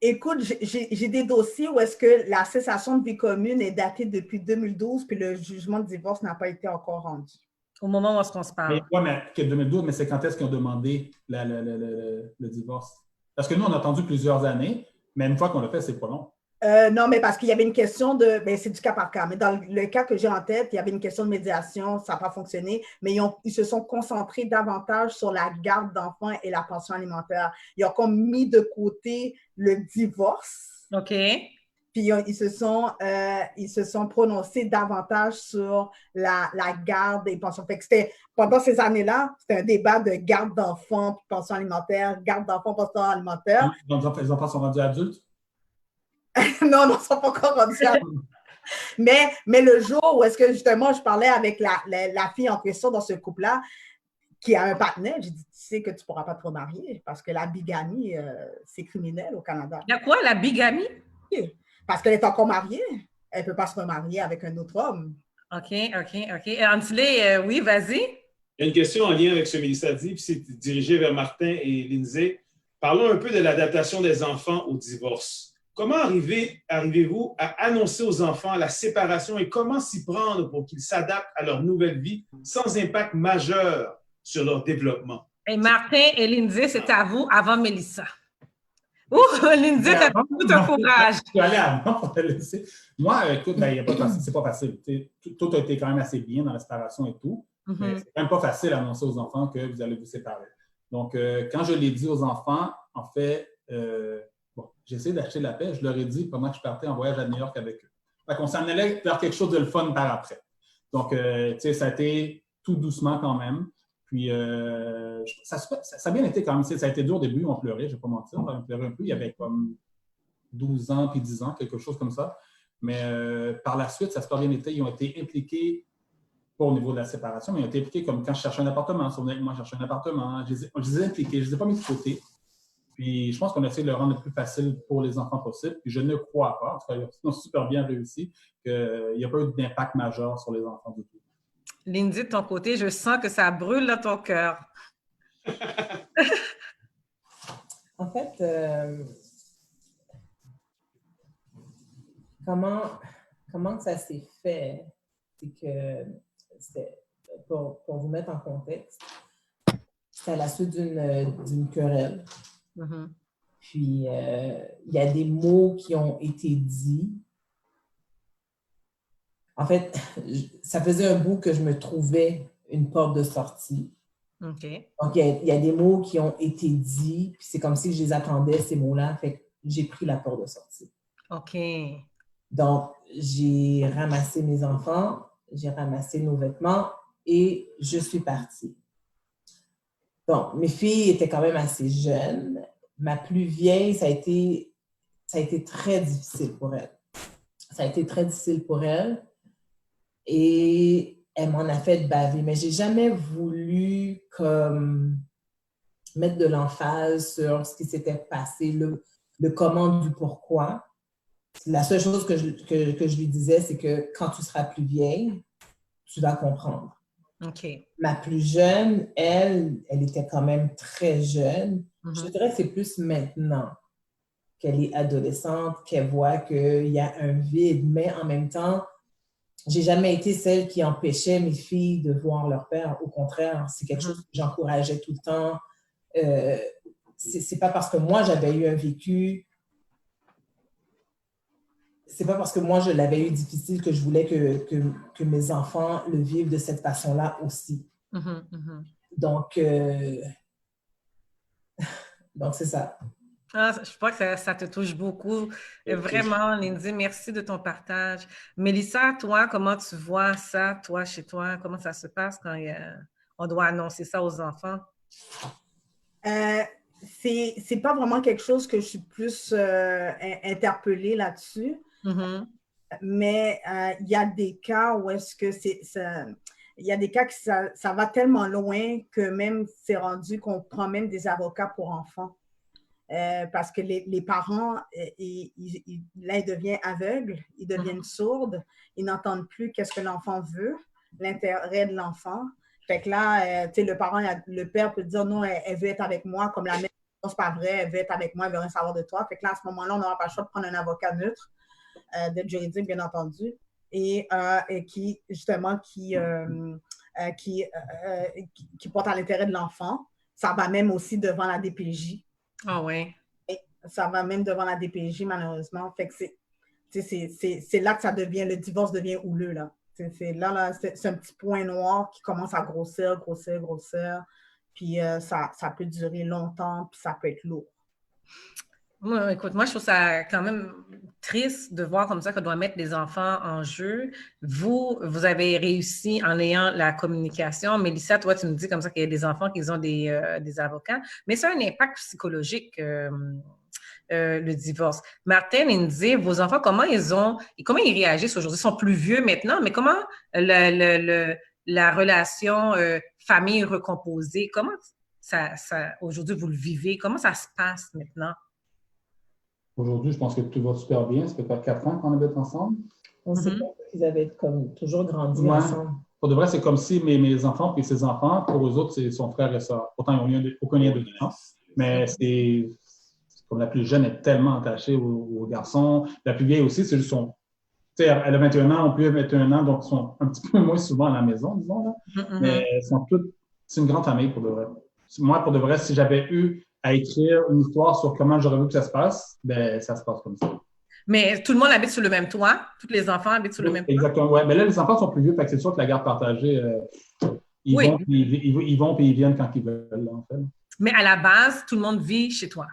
Écoute, j'ai des dossiers où est-ce que la cessation de vie commune est datée depuis 2012, puis le jugement de divorce n'a pas été encore rendu. Au moment où on se parle. Oui, mais 2012, mais c'est quand est-ce qu'ils ont demandé le divorce? Parce que nous, on a attendu plusieurs années, mais une fois qu'on l'a fait, c'est pas long. Non, mais parce qu'il y avait une question c'est du cas par cas. Mais dans le cas que j'ai en tête, il y avait une question de médiation, ça n'a pas fonctionné, mais ils se sont concentrés davantage sur la garde d'enfants et la pension alimentaire. Ils ont comme mis de côté le divorce. OK. Puis ils se sont prononcés davantage sur la garde et pension. Fait que pendant ces années-là, c'était un débat de garde d'enfants, puis pension alimentaire, garde d'enfants, pension alimentaire. Les enfants sont rendus adultes? Non, ils ne sont pas encore rendus adultes. Mais le jour où est-ce que justement je parlais avec la fille en question dans ce couple-là, qui a un partenaire, j'ai dit, tu sais que tu ne pourras pas te remarier parce que la bigamie, c'est criminel au Canada. Il y a quoi, la bigamie? Parce qu'elle est encore mariée. Elle ne peut pas se remarier avec un autre homme. OK. Antilé, oui, vas-y. Il y a une question en lien avec ce que Mélissa dit, puis c'est dirigé vers Martin et Lindsay. Parlons un peu de l'adaptation des enfants au divorce. Comment arrivez-vous à annoncer aux enfants la séparation et comment s'y prendre pour qu'ils s'adaptent à leur nouvelle vie sans impact majeur sur leur développement? Et Martin et Lindsay, c'est à vous avant Mélissa. Ouh, Lindsay, t'as beaucoup de courage. Je suis allé avant pour te laisser. Moi, écoute, c'est pas facile. Tout a été quand même assez bien dans la séparation et tout. Mais c'est quand même pas facile d'annoncer aux enfants que vous allez vous séparer. Donc, quand je l'ai dit aux enfants, en fait, j'ai essayé d'acheter la paix. Je leur ai dit pendant que je partais en voyage à New York avec eux. Fait qu'on s'en allait vers quelque chose de le fun par après. Donc, ça a été tout doucement quand même. Puis, ça a bien été quand même. Ça a été dur au début, on pleurait, je ne vais pas mentir. On pleurait un peu. Il y avait comme 12 ans puis 10 ans, quelque chose comme ça. Mais par la suite, ça a super bien été. Ils ont été impliqués, pas au niveau de la séparation, mais ils ont été impliqués comme quand je cherchais un appartement. Ils sont venus avec moi chercher un appartement. Je les ai impliqués, je ne les ai pas mis de côté. Puis, je pense qu'on a essayé de le rendre le plus facile pour les enfants possible. Puis, je ne crois pas, en tout cas, ils ont super bien réussi, qu'il n'y a pas eu d'impact majeur sur les enfants du tout. Lindsay, de ton côté, je sens que ça brûle dans ton cœur. En fait, comment ça s'est fait? C'est que, pour vous mettre en contexte, c'est à la suite d'une querelle. Mm-hmm. Puis, il y a des mots qui ont été dits. En fait, ça faisait un bout que je me trouvais une porte de sortie. Okay. Donc, il y a des mots qui ont été dits, puis c'est comme si je les attendais, ces mots-là. Fait que j'ai pris la porte de sortie. OK. Donc, j'ai ramassé mes enfants, j'ai ramassé nos vêtements et je suis partie. Donc, mes filles étaient quand même assez jeunes. Ma plus vieille, ça a été très difficile pour elle. Ça a été très difficile pour elle. Et elle m'en a fait baver. Mais je n'ai jamais voulu comme mettre de l'emphase sur ce qui s'était passé, le comment du pourquoi. La seule chose que je lui disais, c'est que quand tu seras plus vieille, tu vas comprendre. OK. Ma plus jeune, elle était quand même très jeune. Mm-hmm. Je dirais que c'est plus maintenant qu'elle est adolescente, qu'elle voit qu'il y a un vide, mais en même temps, j'ai jamais été celle qui empêchait mes filles de voir leur père. Au contraire, c'est quelque chose que j'encourageais tout le temps. C'est pas parce que moi, j'avais eu un vécu, c'est pas parce que moi, je l'avais eu difficile que je voulais que mes enfants le vivent de cette façon-là aussi. Mm-hmm, mm-hmm. Donc, c'est ça. Ah, je crois que ça te touche beaucoup. Vraiment, Lindsay, merci de ton partage. Mélissa, toi, comment tu vois ça, toi, chez toi? Comment ça se passe quand on doit annoncer ça aux enfants? C'est pas vraiment quelque chose que je suis plus interpellée là-dessus. Mm-hmm. Mais il y a des cas où est-ce que il y a des cas que ça va tellement loin que même c'est rendu qu'on prend même des avocats pour enfants. Parce que les parents, là, ils deviennent aveugles, ils deviennent sourds, ils n'entendent plus qu'est-ce que l'enfant veut, l'intérêt de l'enfant. Fait que là, tu sais, le père peut dire non, elle veut être avec moi, comme la mère, non, c'est pas vrai, elle veut être avec moi, elle veut rien savoir de toi. Fait que là, à ce moment-là, on n'aura pas le choix de prendre un avocat neutre, d'être juridique, bien entendu, et qui, justement, qui porte à l'intérêt de l'enfant. Ça va même aussi devant la DPJ. Ah oui. Ça va même devant la DPJ, malheureusement. Fait que c'est là que ça devient, le divorce devient houleux, là. C'est un petit point noir qui commence à grossir. Puis ça peut durer longtemps, puis ça peut être lourd. Écoute, moi, je trouve ça quand même triste de voir comme ça qu'on doit mettre les enfants en jeu. Vous avez réussi en ayant la communication. Mélissa, toi, tu me dis comme ça qu'il y a des enfants qui ont des avocats, mais ça a un impact psychologique le divorce. Martin, il nous dit, vos enfants, comment ils réagissent aujourd'hui? Ils sont plus vieux maintenant, mais comment la relation famille recomposée, comment ça aujourd'hui vous le vivez? Comment ça se passe maintenant? Aujourd'hui, je pense que tout va super bien. Ça fait pas 4 ans qu'on habite ensemble. On sait pas qu'ils avaient comme toujours grandi ensemble. Pour de vrai, c'est comme si mes enfants et ses enfants, pour eux autres, c'est son frère et sœur. Pourtant, ils n'ont aucun lien de sang. Mais c'est comme la plus jeune est tellement attachée au garçon. La plus vieille aussi, c'est juste son. Tu sais, elle a 21 ans, on peut 21 ans, donc ils sont un petit peu moins souvent à la maison, disons. Là. Mais elles sont toutes. C'est une grande famille pour de vrai. Moi, pour de vrai, si j'avais eu à écrire une histoire sur comment j'aurais voulu que ça se passe, ben ça se passe comme ça. Mais tout le monde habite sur le même toit? Tous les enfants habitent sur le même toit? Exactement, oui. Mais là, les enfants sont plus vieux, fait que c'est sûr que la garde partagée, ils vont puis ils viennent quand ils veulent, là, en fait. Mais à la base, tout le monde vit chez toi?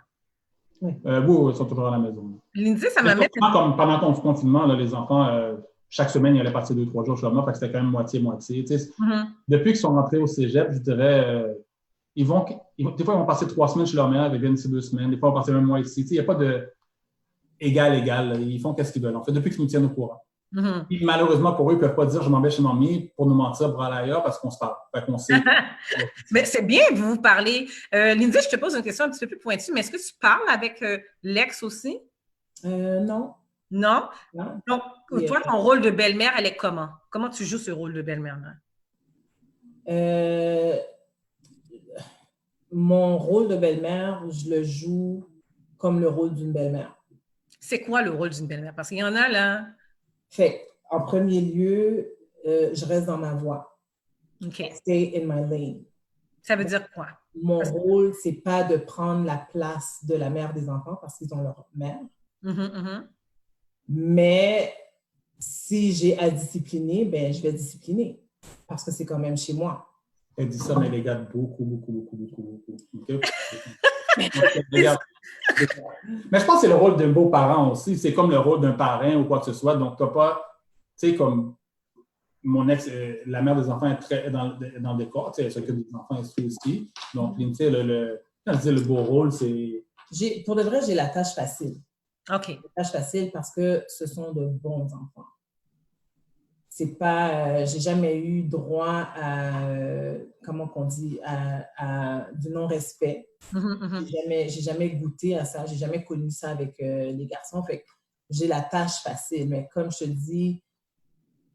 Oui, ils sont toujours à la maison. Lindsay, ça m'amène... Comme pendant ton confinement, là, les enfants, chaque semaine, ils allaient passer 2-3 jours chez moi, fait que c'était quand même moitié-moitié. Depuis qu'ils sont rentrés au cégep, je dirais... des fois, ils vont passer 3 semaines chez leur mère, ils viennent ici 2 semaines. Des fois, ils vont passer un mois ici. Il n'y a pas de égal. Là. Ils font ce qu'ils veulent. En fait, depuis qu'ils nous tiennent au courant. Puis, malheureusement, pour eux, ils ne peuvent pas dire « je m'en vais chez mamie » pour nous mentir, pour aller ailleurs, parce qu'on se parle. Fait qu'on sait. Mais c'est bien que vous parlez. Lindsay, je te pose une question un petit peu plus pointue, mais est-ce que tu parles avec l'ex aussi? Non. Non? Donc, toi, ton rôle de belle-mère, elle est comment? Comment tu joues ce rôle de belle-mère? Mon rôle de belle-mère, je le joue comme le rôle d'une belle-mère. C'est quoi le rôle d'une belle-mère? Parce qu'il y en a là. Fait en premier lieu, je reste dans ma voie. OK. Stay in my lane. Ça veut dire quoi? Mon rôle, c'est pas de prendre la place de la mère des enfants parce qu'ils ont leur mère. Mais si j'ai à discipliner, ben je vais discipliner parce que c'est quand même chez moi. Elle dit ça, mais les gars, beaucoup. Okay? Mais je pense que c'est le rôle d'un beau-parent aussi. C'est comme le rôle d'un parrain ou quoi que ce soit. Donc, tu n'as pas, tu sais, comme mon ex, la mère des enfants est très dans le décor. Tu sais, elle s'occupe des enfants aussi. Donc, tu sais, quand je dis le beau rôle, c'est... Pour de vrai, j'ai la tâche facile. OK. La tâche facile parce que ce sont de bons enfants. C'est pas, j'ai jamais eu droit à, comment qu'on dit, à du non-respect. J'ai jamais goûté à ça, j'ai jamais connu ça avec les garçons. Fait que j'ai la tâche facile. Mais comme je te dis,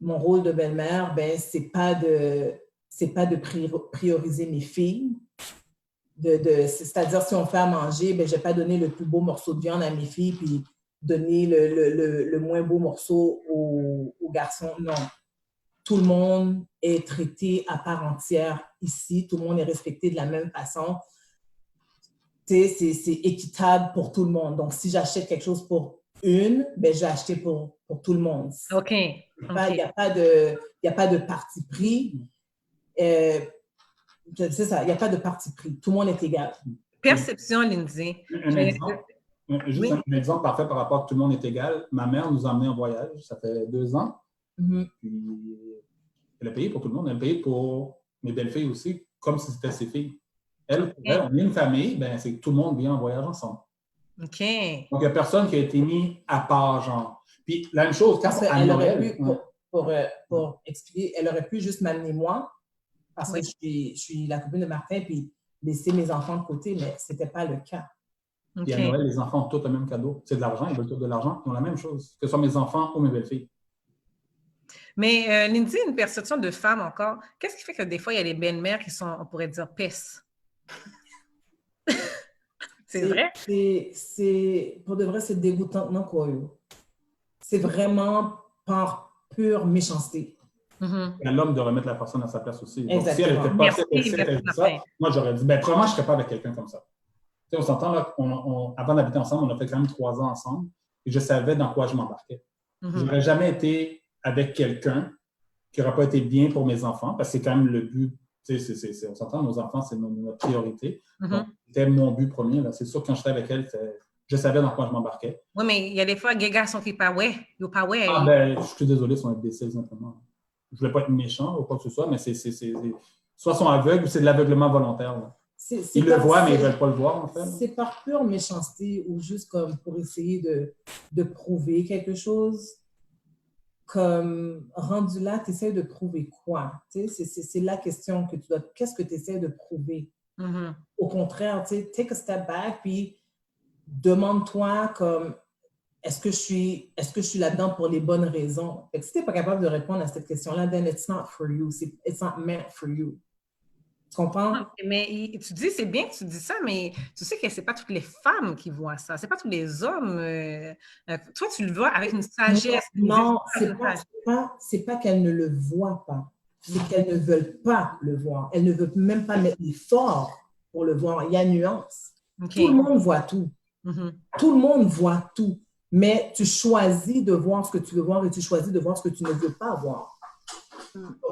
mon rôle de belle-mère, ben c'est pas de prioriser mes filles. C'est-à-dire, si on fait à manger, ben je vais pas donner le plus beau morceau de viande à mes filles puis donner le moins beau morceau aux garçons. Non. Tout le monde est traité à part entière ici. Tout le monde est respecté de la même façon. C'est équitable pour tout le monde. Donc, si j'achète quelque chose pour une, ben, je vais acheter pour tout le monde. OK. Il n'y a pas de parti pris. C'est ça, il n'y a pas de parti pris. Tout le monde est égal. Perception, Lindsay. Un exemple parfait par rapport à tout le monde est égal. Ma mère nous a emmenés en voyage, ça fait 2 ans. Puis elle a payé pour tout le monde. Elle a payé pour mes belles-filles aussi, comme si c'était ses filles. Elle, on est une famille, ben, c'est que tout le monde vient en voyage ensemble. OK. Donc, il n'y a personne qui a été mis à part, genre. Puis la même chose, quand elle aurait pu, pour expliquer, elle aurait pu juste m'amener moi, parce que je suis la copine de Martin, puis laisser mes enfants de côté, mais ce n'était pas le cas. Okay. Puis à Noël, les enfants ont tous le même cadeau. C'est de l'argent, ils veulent tous de l'argent. Ils ont la même chose, que ce soit mes enfants ou mes belles-filles. Mais Lindsay, une perception de femme encore. Qu'est-ce qui fait que des fois, il y a des belles-mères qui sont, on pourrait dire, pisses? C'est vrai? Pour de vrai, c'est dégoûtant. Non, quoi. C'est vraiment par pure méchanceté. Et à l'homme de remettre la personne à sa place aussi. Donc, exactement. si elle n'était pas ça, moi, j'aurais dit, ben, probablement, je ne serais pas avec quelqu'un comme ça. Tu sais, on s'entend, là, avant d'habiter ensemble, on a fait quand même 3 ans ensemble et je savais dans quoi je m'embarquais. Je n'aurais jamais été avec quelqu'un qui n'aurait pas été bien pour mes enfants, parce que c'est quand même le but. Tu sais, on s'entend, nos enfants, c'est notre priorité. Donc, c'était mon but premier. Là. C'est sûr que quand j'étais avec elle, je savais dans quoi je m'embarquais. Oui, mais il y a des fois, des garçons qui ne sont pas ouais. Ah, ben, je suis désolé, ils sont imbéciles, simplement. Je ne voulais pas être méchant ou quoi que ce soit, mais soit ils sont aveugles ou c'est de l'aveuglement volontaire. Là. Ils le voient, mais ils ne veulent pas le voir, en fait. C'est par pure méchanceté ou juste comme pour essayer de prouver quelque chose. Comme rendu là, tu essaies de prouver quoi? C'est la question que tu dois... Qu'est-ce que tu essaies de prouver? Mm-hmm. Au contraire, take a step back, puis demande-toi comme est-ce que je suis là-dedans pour les bonnes raisons? Fait que si tu n'es pas capable de répondre à cette question-là, then it's not for you. It's not meant for you. Tu comprends? Mais tu dis, c'est bien que tu dis ça, mais tu sais que c'est pas toutes les femmes qui voient ça. C'est pas tous les hommes. Toi, tu le vois avec une sagesse. Non, c'est pas qu'elles ne le voient pas. C'est qu'elles ne veulent pas le voir. Elles ne veulent même pas mettre l'effort pour le voir. Il y a une nuance. Okay. Tout le monde voit tout. Mm-hmm. Tout le monde voit tout. Mais tu choisis de voir ce que tu veux voir et tu choisis de voir ce que tu ne veux pas voir.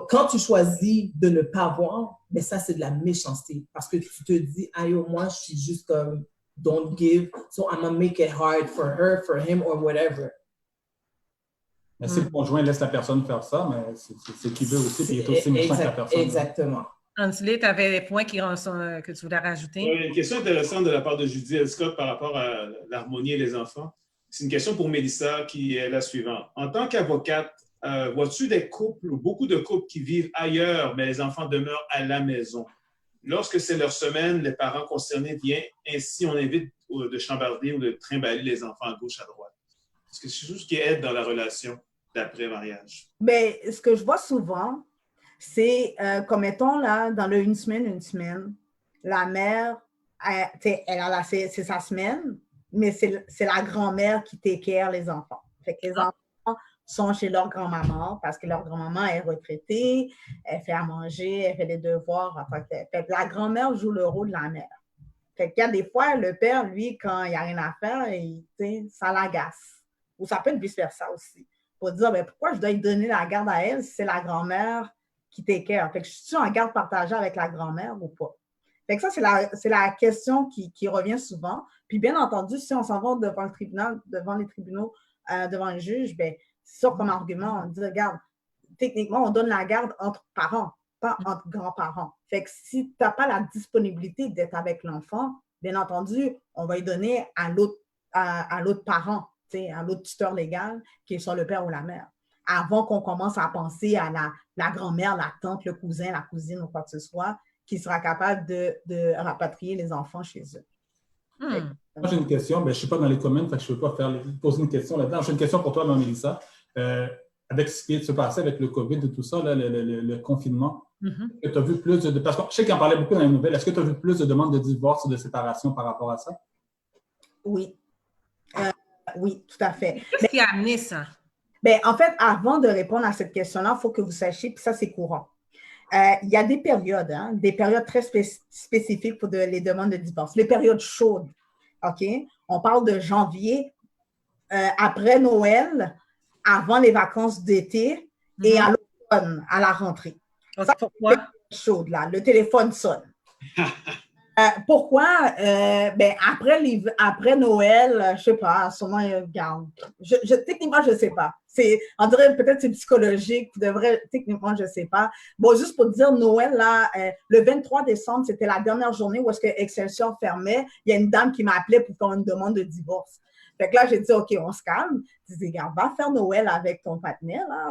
Quand tu choisis de ne pas voir, mais ça, c'est de la méchanceté. Parce que tu te dis, aïe, moi, je suis juste comme, don't give, so I'm going to make it hard for her, for him, or whatever. Mais si le conjoint laisse la personne faire ça, mais c'est qui veut aussi, puis il est aussi méchant que la personne. Exactement. Ansley, tu avais des points que tu voulais rajouter? Oui, une question intéressante de la part de Judy Scott par rapport à l'harmonie et les enfants. C'est une question pour Mélissa qui est la suivante. En tant qu'avocate, vois-tu des couples ou beaucoup de couples qui vivent ailleurs, mais les enfants demeurent à la maison? Lorsque c'est leur semaine, les parents concernés viennent, ainsi on évite de chambarder ou de trimballer les enfants à gauche, à droite. Est-ce que c'est tout ce qui aide dans la relation d'après-mariage? Bien, ce que je vois souvent, c'est, comme mettons, là, dans le une semaine, la mère, c'est sa semaine, mais c'est la grand-mère qui take care les enfants. Fait que les enfants sont chez leur grand-maman parce que leur grand-maman est retraitée, elle fait à manger, elle fait les devoirs. Fait que la grand-mère joue le rôle de la mère. Fait qu'il y a des fois, le père, lui, quand il n'y a rien à faire, ça l'agace. Ou ça peut être vice-versa aussi. Pour dire, ben, pourquoi je dois lui donner la garde à elle si c'est la grand-mère qui take care? Fait que je suis en garde partagée avec la grand-mère ou pas? Fait que ça, c'est la question qui revient souvent. Puis bien entendu, si on s'en va devant le tribunal, devant les tribunaux, devant le juge, bien, c'est sûr comme argument, on dit, regarde, techniquement, on donne la garde entre parents, pas entre grands-parents. Fait que si tu n'as pas la disponibilité d'être avec l'enfant, bien entendu, on va lui donner à l'autre parent, à l'autre tuteur légal, qui est soit le père ou la mère, avant qu'on commence à penser à la grand-mère, la tante, le cousin, la cousine ou quoi que ce soit, qui sera capable de rapatrier les enfants chez eux. Moi, j'ai une question. Je ne suis pas dans les communes, fait que je ne peux pas poser une question là-dedans. J'ai une question pour toi, Mélissa. Avec ce qui se passait avec le COVID et tout ça, là, le confinement, est-ce que tu as vu plus de... Parce que je sais qu'il en parlait beaucoup dans les nouvelles. Est-ce que tu as vu plus de demandes de divorce ou de séparation par rapport à ça? Oui. Oui, tout à fait. Qu'est-ce qui a amené ça? Bien, en fait, avant de répondre à cette question-là, il faut que vous sachiez, puis ça, c'est courant. Il y a des périodes très spécifiques pour les demandes de divorce. Les périodes chaudes, OK? On parle de janvier, après Noël, avant les vacances d'été et à l'automne, à la rentrée. Ça, pourquoi? C'est chaude, là. Le téléphone sonne. Pourquoi? Ben, après Noël, je ne sais pas, sûrement, techniquement, je ne sais pas. On dirait peut-être c'est psychologique, techniquement, je ne sais pas. Bon, juste pour dire, Noël, là, le 23 décembre, c'était la dernière journée où est-ce que Excelsior fermait. Il y a une dame qui m'a appelé pour faire une demande de divorce. Fait que là, j'ai dit, OK, on se calme. Je dis, regarde, va faire Noël avec ton partenaire, là.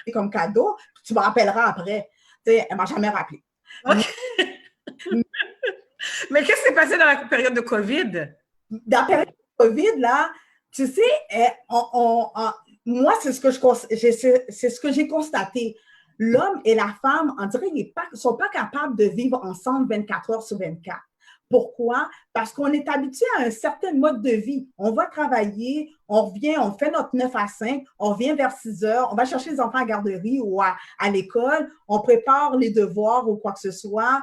C'est comme cadeau, puis tu me rappelleras après. Tu sais, elle ne m'a jamais rappelé. Okay. Mais qu'est-ce qui s'est passé dans la période de COVID? Dans la période de COVID, là, tu sais, moi, c'est ce que j'ai constaté. L'homme et la femme, on dirait qu'ils ne sont pas capables de vivre ensemble 24 heures sur 24. Pourquoi? Parce qu'on est habitué à un certain mode de vie. On va travailler, on revient, on fait notre 9 à 5, on revient vers 6 heures, on va chercher les enfants à la garderie ou à l'école, on prépare les devoirs ou quoi que ce soit.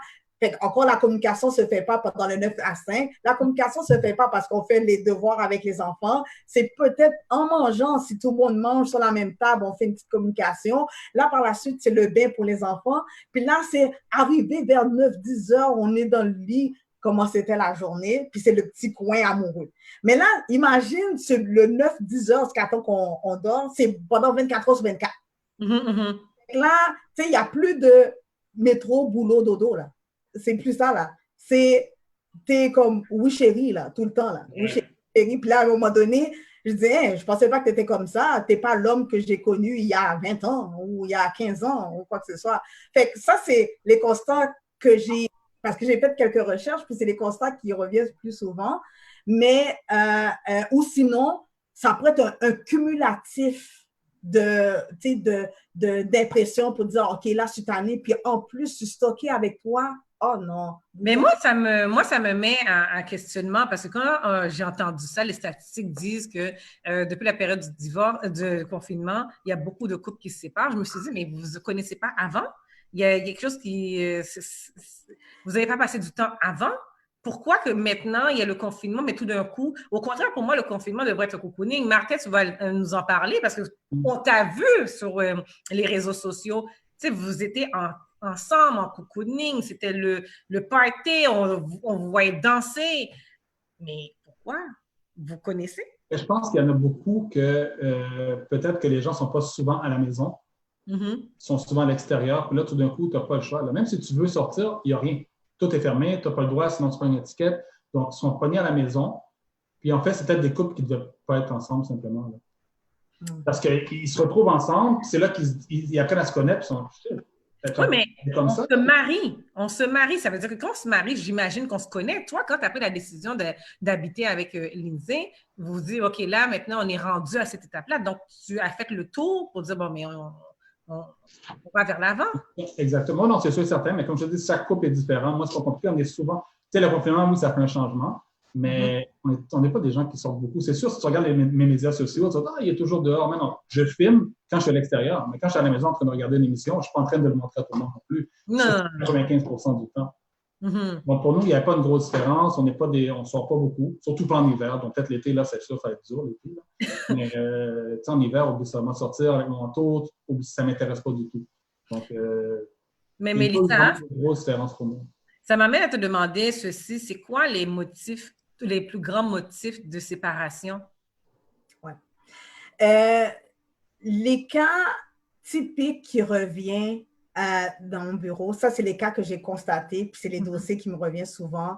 Encore, la communication ne se fait pas pendant le 9 à 5. La communication ne se fait pas parce qu'on fait les devoirs avec les enfants. C'est peut-être en mangeant, si tout le monde mange sur la même table, on fait une petite communication. Là, par la suite, c'est le bain pour les enfants. Puis là, c'est arrivé vers 9-10 heures, on est dans le lit, comment c'était la journée, puis c'est le petit coin amoureux. Mais là, imagine le 9-10 heures, ce qu'attend qu'on dort, c'est pendant 24 heures sur 24. Là, tu sais, il n'y a plus de métro, boulot, dodo, là. C'est plus ça, là. t'es comme, oui, chérie, là, tout le temps, là. Oui, chérie. Puis là, à un moment donné, je disais, je pensais pas que tu étais comme ça. Tu n'es pas l'homme que j'ai connu il y a 20 ans ou il y a 15 ans ou quoi que ce soit. Fait que ça, c'est les constats que j'ai, parce que j'ai fait quelques recherches, puis c'est les constats qui reviennent plus souvent. Mais, ou sinon, ça pourrait être un cumulatif d'impressions pour dire, OK, là, je suis tannée, puis en plus, je suis stockée avec toi. Oh non. Mais moi, ça me met en questionnement parce que quand j'ai entendu ça, les statistiques disent que depuis la période du confinement, il y a beaucoup de couples qui se séparent. Je me suis dit, mais vous ne connaissez pas avant? Il y a quelque chose qui... vous n'avez pas passé du temps avant? Pourquoi que maintenant, il y a le confinement, mais tout d'un coup, au contraire, pour moi, le confinement devrait être le cocooning. Martin, tu vas nous en parler parce qu'on t'a vu sur les réseaux sociaux. Tu sais, vous étiez ensemble en cocooning, c'était le party, on vous voyait danser. Mais pourquoi? Vous connaissez? Je pense qu'il y en a beaucoup que peut-être que les gens ne sont pas souvent à la maison, sont souvent à l'extérieur, puis là, tout d'un coup, tu n'as pas le choix. Là, même si tu veux sortir, il n'y a rien. Tout est fermé, tu n'as pas le droit, sinon tu prends une étiquette. Donc, ils sont pognés à la maison. Puis en fait, c'est peut-être des couples qui ne devaient pas être ensemble simplement. Là. Parce qu'ils se retrouvent ensemble, puis c'est là qu'ils apprennent à se connaître, puis ils sont... Oui, mais on se marie. Ça veut dire que quand on se marie, j'imagine qu'on se connaît. Toi, quand tu as pris la décision d'habiter avec Lindsay, vous vous dites, OK, là, maintenant, on est rendu à cette étape-là. Donc, tu as fait le tour pour dire, bon, mais on va vers l'avant. Exactement. Non, c'est sûr et certain. Mais comme je te dis, chaque couple est différent. Moi, c'est pas compliqué. On est souvent... Tu sais, le confinement, oui, ça fait un changement. Mais on n'est pas des gens qui sortent beaucoup. C'est sûr, si tu regardes mes médias sociaux, tu dis, il est toujours dehors. Mais non, je filme quand je suis à l'extérieur. Mais quand je suis à la maison en train de regarder une émission, je ne suis pas en train de le montrer à tout le monde non plus. Non. 95% du temps. Donc, pour nous, il n'y a pas une grosse différence. On ne sort pas beaucoup, surtout pas en hiver. Donc, peut-être l'été, là, c'est sûr, ça va être dur, l'été. Mais en hiver, on oublie seulement sortir avec mon manteau, ça ne m'intéresse pas du tout. Donc, mais Mélissa, c'est une grosse différence pour nous. Ça m'amène à te demander ceci, c'est quoi les motifs, les plus grands motifs de séparation? Ouais. Les cas typiques qui reviennent dans mon bureau, ça, c'est les cas que j'ai constatés, puis c'est les dossiers qui me reviennent souvent.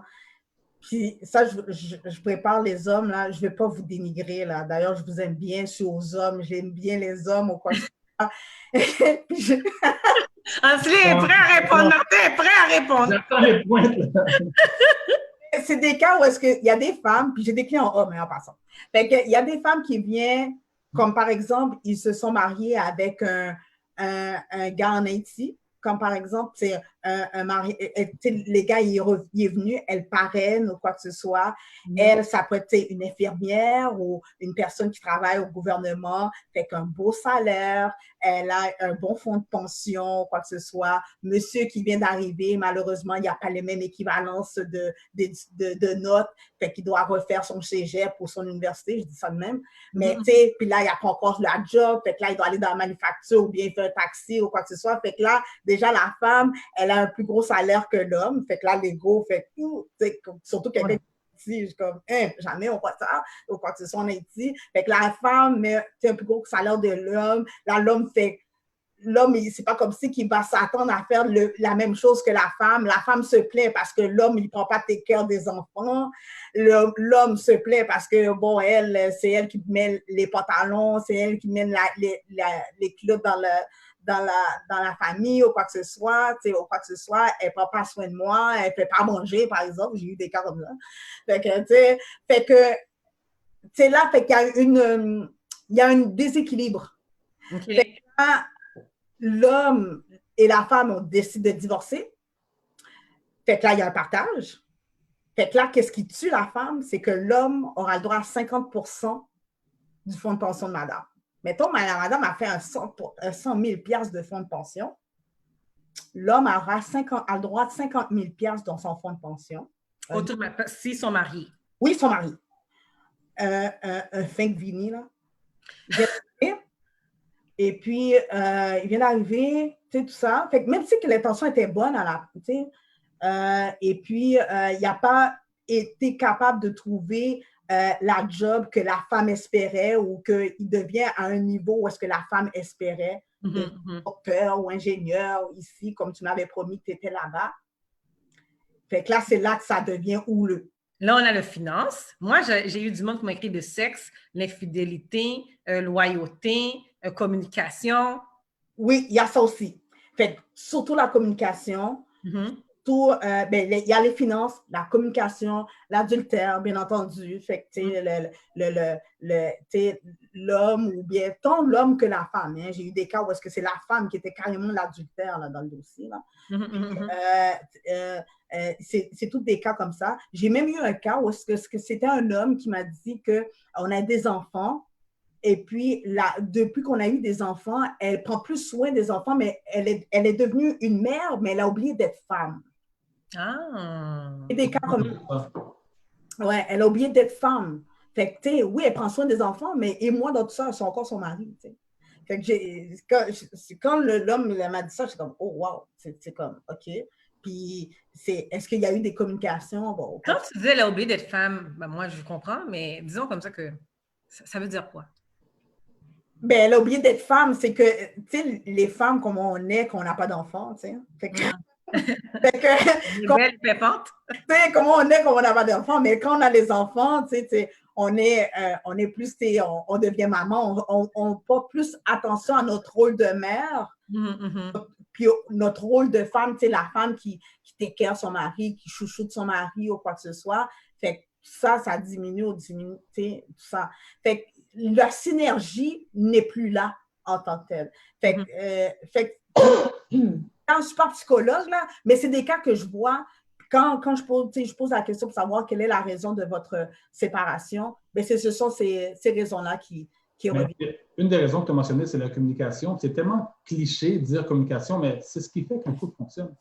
Puis ça, je prépare les hommes, là, je ne vais pas vous dénigrer, là. D'ailleurs, je vous aime bien, je suis aux hommes, j'aime bien les hommes ou quoi que ce soit. Ansley est prêt à répondre, Martin est prêt à répondre. J'attends les pointes, là. C'est des cas où est-ce qu'il y a des femmes, puis j'ai des clients hommes, en passant. Fait que, il y a des femmes qui viennent, comme par exemple, ils se sont mariés avec un gars en Haïti, comme par exemple, c'est un mari, les gars, il est venu, elle parraine ou quoi que ce soit. Elle, ça peut être une infirmière ou une personne qui travaille au gouvernement, fait qu'un beau salaire, elle a un bon fonds de pension, quoi que ce soit. Monsieur qui vient d'arriver, malheureusement, il n'y a pas les mêmes équivalences de notes, fait qu'il doit refaire son cégep ou son université, je dis ça de même. Mais, tu sais, puis là, il apprend encore la job, fait que là, il doit aller dans la manufacture ou bien faire un taxi ou quoi que ce soit. Fait que là, déjà, la femme, elle a un plus gros salaire que l'homme. Fait que là, l'ego fait tout. Surtout quelqu'un qui dit, comme, jamais on voit ça, ou quoi que ce soit en Haïti. Fait que la femme met un plus gros salaire de l'homme. Là, l'homme, c'est pas comme si qu'il va s'attendre à faire la même chose que la femme. La femme se plaint parce que l'homme, il prend pas tes cœurs des enfants. L'homme se plaint parce que, bon, c'est elle qui met les pantalons, c'est elle qui met les culottes dans la famille ou quoi que ce soit, elle ne prend pas soin de moi, elle ne fait pas manger, par exemple. J'ai eu des cas comme ça. Fait que là, il y a un déséquilibre. Okay. Fait que là, l'homme et la femme ont décidé de divorcer. Fait que là, il y a un partage. Fait que là, qu'est-ce qui tue la femme? C'est que l'homme aura le droit à 50% du fonds de pension de madame. Mettons, madame a fait 100 000 de fonds de pension. L'homme aura le droit de 50 000 dans son fonds de pension. S'ils sont mariés. Oui, ils sont mariés. Un fake Vini, là. Et puis, il vient d'arriver, tu sais, tout ça. Fait que même si l'intention était bonne, et puis, il n'a pas été capable de trouver la job que la femme espérait ou qu'il devient à un niveau où est-ce que la femme espérait, docteur ou ingénieur ici, comme tu m'avais promis que tu étais là-bas. Fait que là, c'est là que ça devient houleux. Là, on a le finance. Moi, j'ai eu du monde qui m'a écrit de sexe, l'infidélité, loyauté, communication. Oui, il y a ça aussi. Fait que, surtout la communication, il y a les finances, la communication, l'adultère, bien entendu. Fait que, l'homme ou bien tant l'homme que la femme. Hein. J'ai eu des cas où est-ce que c'est la femme qui était carrément l'adultère là, dans le dossier. Là. C'est tous des cas comme ça. J'ai même eu un cas où est-ce que c'était un homme qui m'a dit qu'on a des enfants et puis depuis qu'on a eu des enfants, elle prend plus soin des enfants, mais elle est devenue une mère, mais elle a oublié d'être femme. Ah! Et des cas comme ça. Ouais, elle a oublié d'être femme. Fait que, tu sais, oui, elle prend soin des enfants, mais et moi, dans tout ça, c'est encore son mari, tu sais. Fait que quand l'homme m'a dit ça, j'étais comme, oh, wow, c'est comme, OK. Puis, est-ce qu'il y a eu des communications? Bon, quand tu disais elle a oublié d'être femme, ben moi, je comprends, mais disons comme ça que ça veut dire quoi? Ben, elle a oublié d'être femme, c'est que, tu sais, les femmes, comme on est, qu'on n'a pas d'enfants, tu sais. Fait que, belle pépante. Tu sais, comment on est quand on n'a pas d'enfants, mais quand on a les enfants, tu sais, on est plus, on devient maman, on porte plus attention à notre rôle de mère, puis notre rôle de femme, tu sais, la femme qui take care son mari, qui chouchoute son mari ou quoi que ce soit. Fait que ça diminue, tu sais, tout ça. Fait que la synergie n'est plus là en tant que telle. Fait que quand je suis pas psychologue, là, mais c'est des cas que je vois quand je pose la question pour savoir quelle est la raison de votre séparation, mais ce sont ces raisons-là qui reviennent. Une des raisons que tu as mentionnées, c'est la communication. C'est tellement cliché de dire communication, mais c'est ce qui fait qu'un couple fonctionne.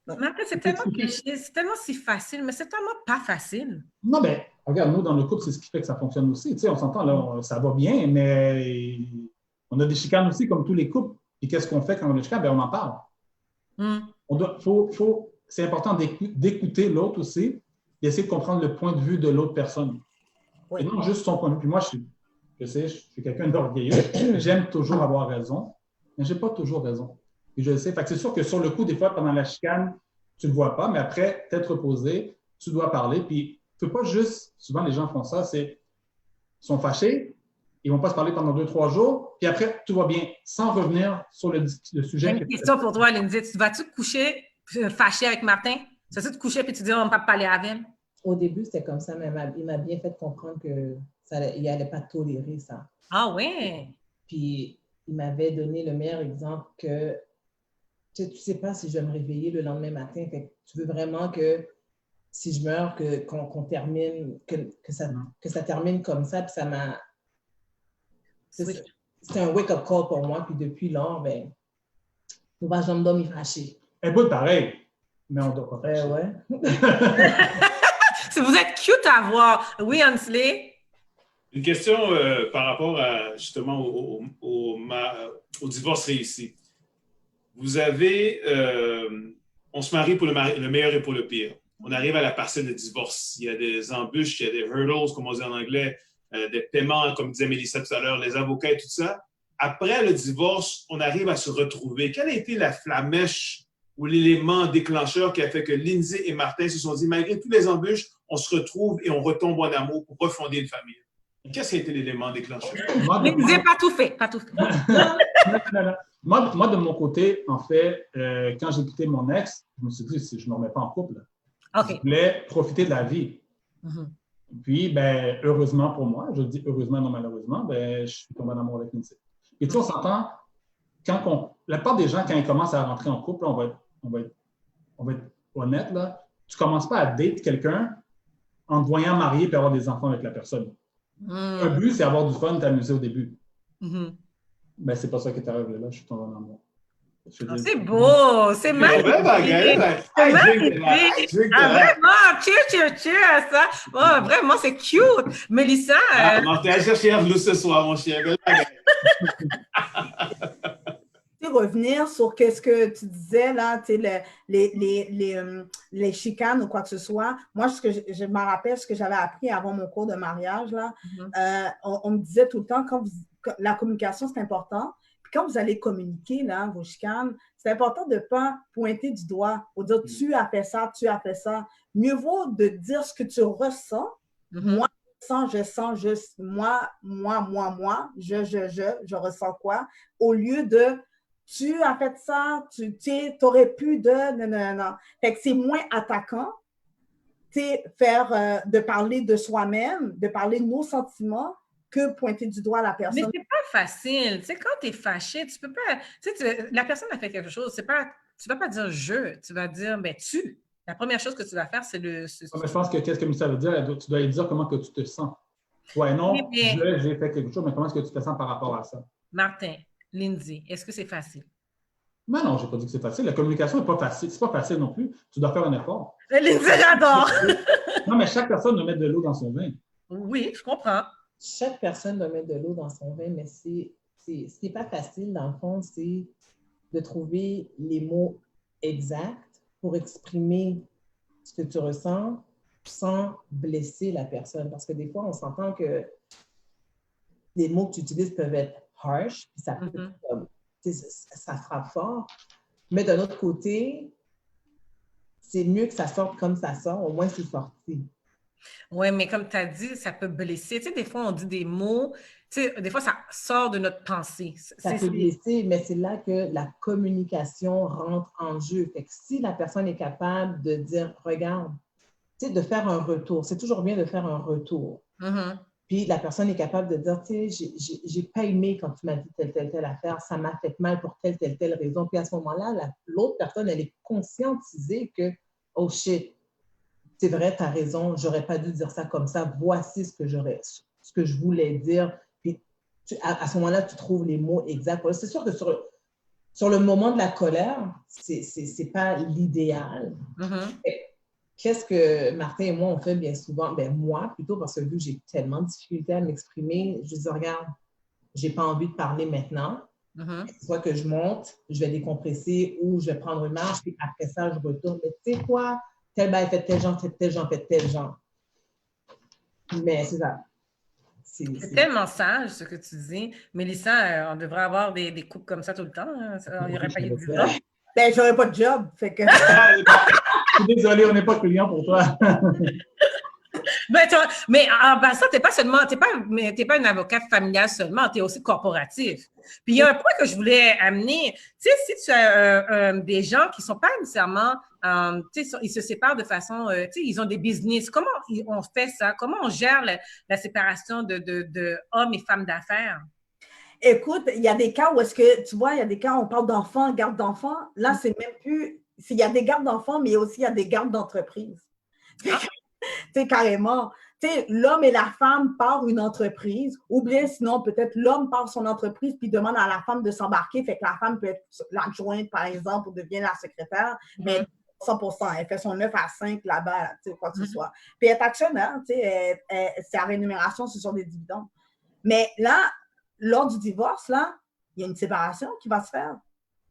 Mais après, c'est tellement cliché, c'est tellement si facile, mais c'est tellement pas facile. Non, mais regarde, nous, dans le couple, c'est ce qui fait que ça fonctionne aussi. Tu sais, on s'entend, là, ça va bien, mais on a des chicanes aussi, comme tous les couples. Et qu'est-ce qu'on fait quand on a des chicanes? Bien, on en parle. C'est important d'écouter l'autre aussi, d'essayer de comprendre le point de vue de l'autre personne. Oui. Et non juste son point de vue. Puis moi, je suis quelqu'un d'orgueilleux. J'aime toujours avoir raison, mais je n'ai pas toujours raison. Et je le sais. Fait que c'est sûr que sur le coup, des fois, pendant la chicane, tu ne le vois pas, mais après, t'être reposé, tu dois parler. Puis, tu ne peux pas juste, souvent les gens font ça, ils sont fâchés, ils ne vont pas se parler pendant 2-3 jours, puis après, tout va bien, sans revenir sur le sujet. J'ai une question pour toi, Lindsay. Vas-tu te coucher fâché avec Martin? Vas-tu te coucher puis tu dis on ne va pas parler avec elle? Au début, c'était comme ça, mais il m'a bien fait comprendre qu'il n'allait pas tolérer ça. Ah ouais? Puis, il m'avait donné le meilleur exemple que tu ne sais pas si je vais me réveiller le lendemain matin. Fait que tu veux vraiment que si je meurs, qu'on termine, que ça termine comme ça. Puis ça m'a... C'était un wake-up call pour moi. Puis depuis lors, ben, on va jamais dormir fâché. Écoute, pareil, mais on ne doit pas fâcher. Ouais. Si vous êtes cute à voir. Oui, Hansley? Une question par rapport à, justement au divorce réussi. Vous avez, on se marie pour le meilleur et pour le pire. On arrive à la parcelle de divorce. Il y a des embûches, il y a des hurdles, comme on dit en anglais, des paiements, comme disait Mélissa tout à l'heure, les avocats et tout ça. Après le divorce, on arrive à se retrouver. Quelle a été la flamèche ou l'élément déclencheur qui a fait que Lindsay et Martin se sont dit, malgré tous les embûches, on se retrouve et on retombe en amour pour refonder une famille? Qu'est-ce qui a été l'élément déclencheur? Lindsay, pas tout fait. Non. Moi, de mon côté, en fait, quand j'ai quitté mon ex, je me suis dit, si je ne me remets pas en couple, je voulais profiter de la vie. Puis, ben, heureusement pour moi, je dis heureusement, non malheureusement, ben, je suis tombé en amour avec Lindsay. Et tu sais, on s'entend, la plupart des gens, quand ils commencent à rentrer en couple, on va être honnête, là, tu ne commences pas à date quelqu'un en te voyant marié et avoir des enfants avec la personne. Un but, c'est avoir du fun, t'amuser au début. Ben, c'est pas ça qui est arrivé là, je suis tombé en amour. C'est beau, c'est magnifique. Vraiment, cheers, ça. Oh, vraiment, c'est cute. Mélissa. T'es allé chercher un bleu ce soir, mon chien. Revenir sur qu'est-ce que tu disais là, les chicanes ou quoi que ce soit. Moi, je me rappelle ce que j'avais appris avant mon cours de mariage là. On me disait tout le temps la communication c'est important. Puis quand vous allez communiquer, là, vos chicanes, c'est important de ne pas pointer du doigt ou dire tu as fait ça, tu as fait ça. Mieux vaut de dire ce que tu ressens. Moi, je sens juste moi, je ressens quoi, au lieu de tu as fait ça, tu aurais pu de, non. Fait que c'est moins attaquant, de parler de soi-même, de parler de nos sentiments, que pointer du doigt à la personne. Mais c'est pas facile. Tu sais, quand tu es fâché, tu peux pas. Tu sais, la personne a fait quelque chose, tu vas pas dire je, tu vas dire ben tu. La première chose que tu vas faire, c'est le. Mais je pense que qu'est-ce que ça veut dire? Tu dois lui dire comment que tu te sens. Ouais, non, j'ai fait quelque chose, mais comment est-ce que tu te sens par rapport à ça? Martin, Lindsay, est-ce que c'est facile? Mais non, je n'ai pas dit que c'est facile. La communication n'est pas facile. C'est pas facile non plus. Tu dois faire un effort. Lindsay, j'adore! Non, mais chaque personne doit mettre de l'eau dans son vin. Oui, je comprends. Chaque personne doit mettre de l'eau dans son vin, mais ce qui n'est pas facile, dans le fond, c'est de trouver les mots exacts pour exprimer ce que tu ressens sans blesser la personne. Parce que des fois, on s'entend que les mots que tu utilises peuvent être harsh, puis ça peut ça frappe fort. Mais d'un autre côté, c'est mieux que ça sorte comme ça sort, au moins c'est sorti. Oui, mais comme tu as dit, ça peut blesser. Tu sais, des fois, on dit des mots, tu sais, des fois, ça sort de notre pensée. Ça peut blesser, mais c'est là que la communication rentre en jeu. Fait que si la personne est capable de dire, regarde, tu sais, de faire un retour, c'est toujours bien de faire un retour. Puis la personne est capable de dire, tu sais, j'ai pas aimé quand tu m'as dit telle affaire, ça m'a fait mal pour telle raison. Puis à ce moment-là, l'autre personne, elle est conscientisée que, oh shit, c'est vrai, tu as raison, j'aurais pas dû dire ça comme ça, voici ce que je voulais dire. Puis à ce moment-là, tu trouves les mots exacts. C'est sûr que sur le moment de la colère, c'est pas l'idéal. Qu'est-ce que Martin et moi, on fait bien souvent? Ben moi, plutôt, parce que vu que j'ai tellement de difficultés à m'exprimer, je dis, regarde, j'ai pas envie de parler maintenant. Soit que je monte, je vais décompresser ou je vais prendre une marche, puis après ça, je retourne. Mais tu sais quoi? Tel bail fait tel genre, tel genre fait tel genre. Mais c'est ça. C'est tellement sage ce que tu dis. Mélissa, on devrait avoir des couples comme ça tout le temps. Hein? Il n'y aurait pas eu de job. Ben, j'aurais pas de job. Fait que... Je suis désolé, on n'est pas client pour toi. Mais en passant, tu n'es pas une avocate familiale seulement, tu es aussi corporatif. Puis il y a un point que je voulais amener. Tu sais, si tu as des gens qui ne sont pas nécessairement, tu sais, ils se séparent de façon, tu sais, ils ont des business. Comment on fait ça? Comment on gère la séparation de hommes et femmes d'affaires? Écoute, il y a des cas où est-ce que, tu vois, il y a des cas où on parle d'enfants, garde d'enfants. Là, c'est même plus, il y a des gardes d'enfants, mais aussi il y a des gardes d'entreprise. Tu sais, carrément. Tu sais, l'homme et la femme partent une entreprise, ou bien sinon, peut-être l'homme part son entreprise puis demande à la femme de s'embarquer, fait que la femme peut être l'adjointe, par exemple, ou devient la secrétaire, mais 100%, elle fait son 9 à 5 là-bas, tu sais, quoi que ce soit. Puis elle est actionnaire, tu sais, sa rémunération, ce sont des dividendes. Mais là, lors du divorce, là, il y a une séparation qui va se faire.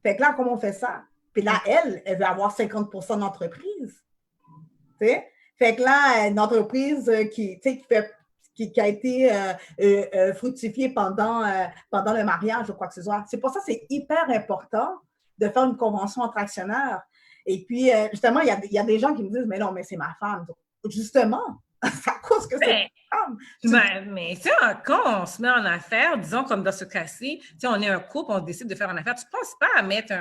Fait que là, comment on fait ça? Puis là, elle veut avoir 50% d'entreprise. Tu sais? Fait que là, une entreprise qui a été fructifiée pendant le mariage ou quoi que ce soit. C'est pour ça que c'est hyper important de faire une convention entre actionnaires. Et puis, justement, il y a des gens qui me disent, mais non, mais c'est ma femme. Justement, c'est à cause que c'est ma femme. Mais tu sais, quand on se met en affaires, disons comme dans ce cas-ci, tu sais, on est un couple, on décide de faire une affaire, tu ne penses pas à mettre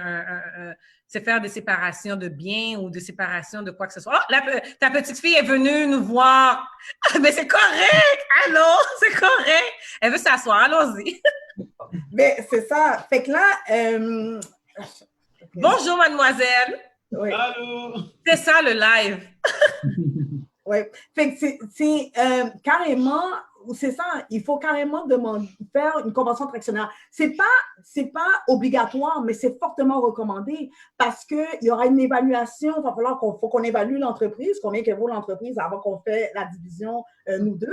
faire des séparations de biens ou de séparation de quoi que ce soit. Oh, ta petite fille est venue nous voir. Mais c'est correct! Allô? C'est correct! Elle veut s'asseoir, allons-y. Mais c'est ça. Fait que là... Bonjour, mademoiselle! Oui. Allô? C'est ça, le live. Oui. Fait que c'est carrément... C'est ça, il faut carrément faire une convention entre actionnaires. C'est pas obligatoire, mais c'est fortement recommandé parce qu'il y aura une évaluation. Il va falloir qu'on évalue l'entreprise, combien que vaut l'entreprise avant qu'on fait la division, nous deux.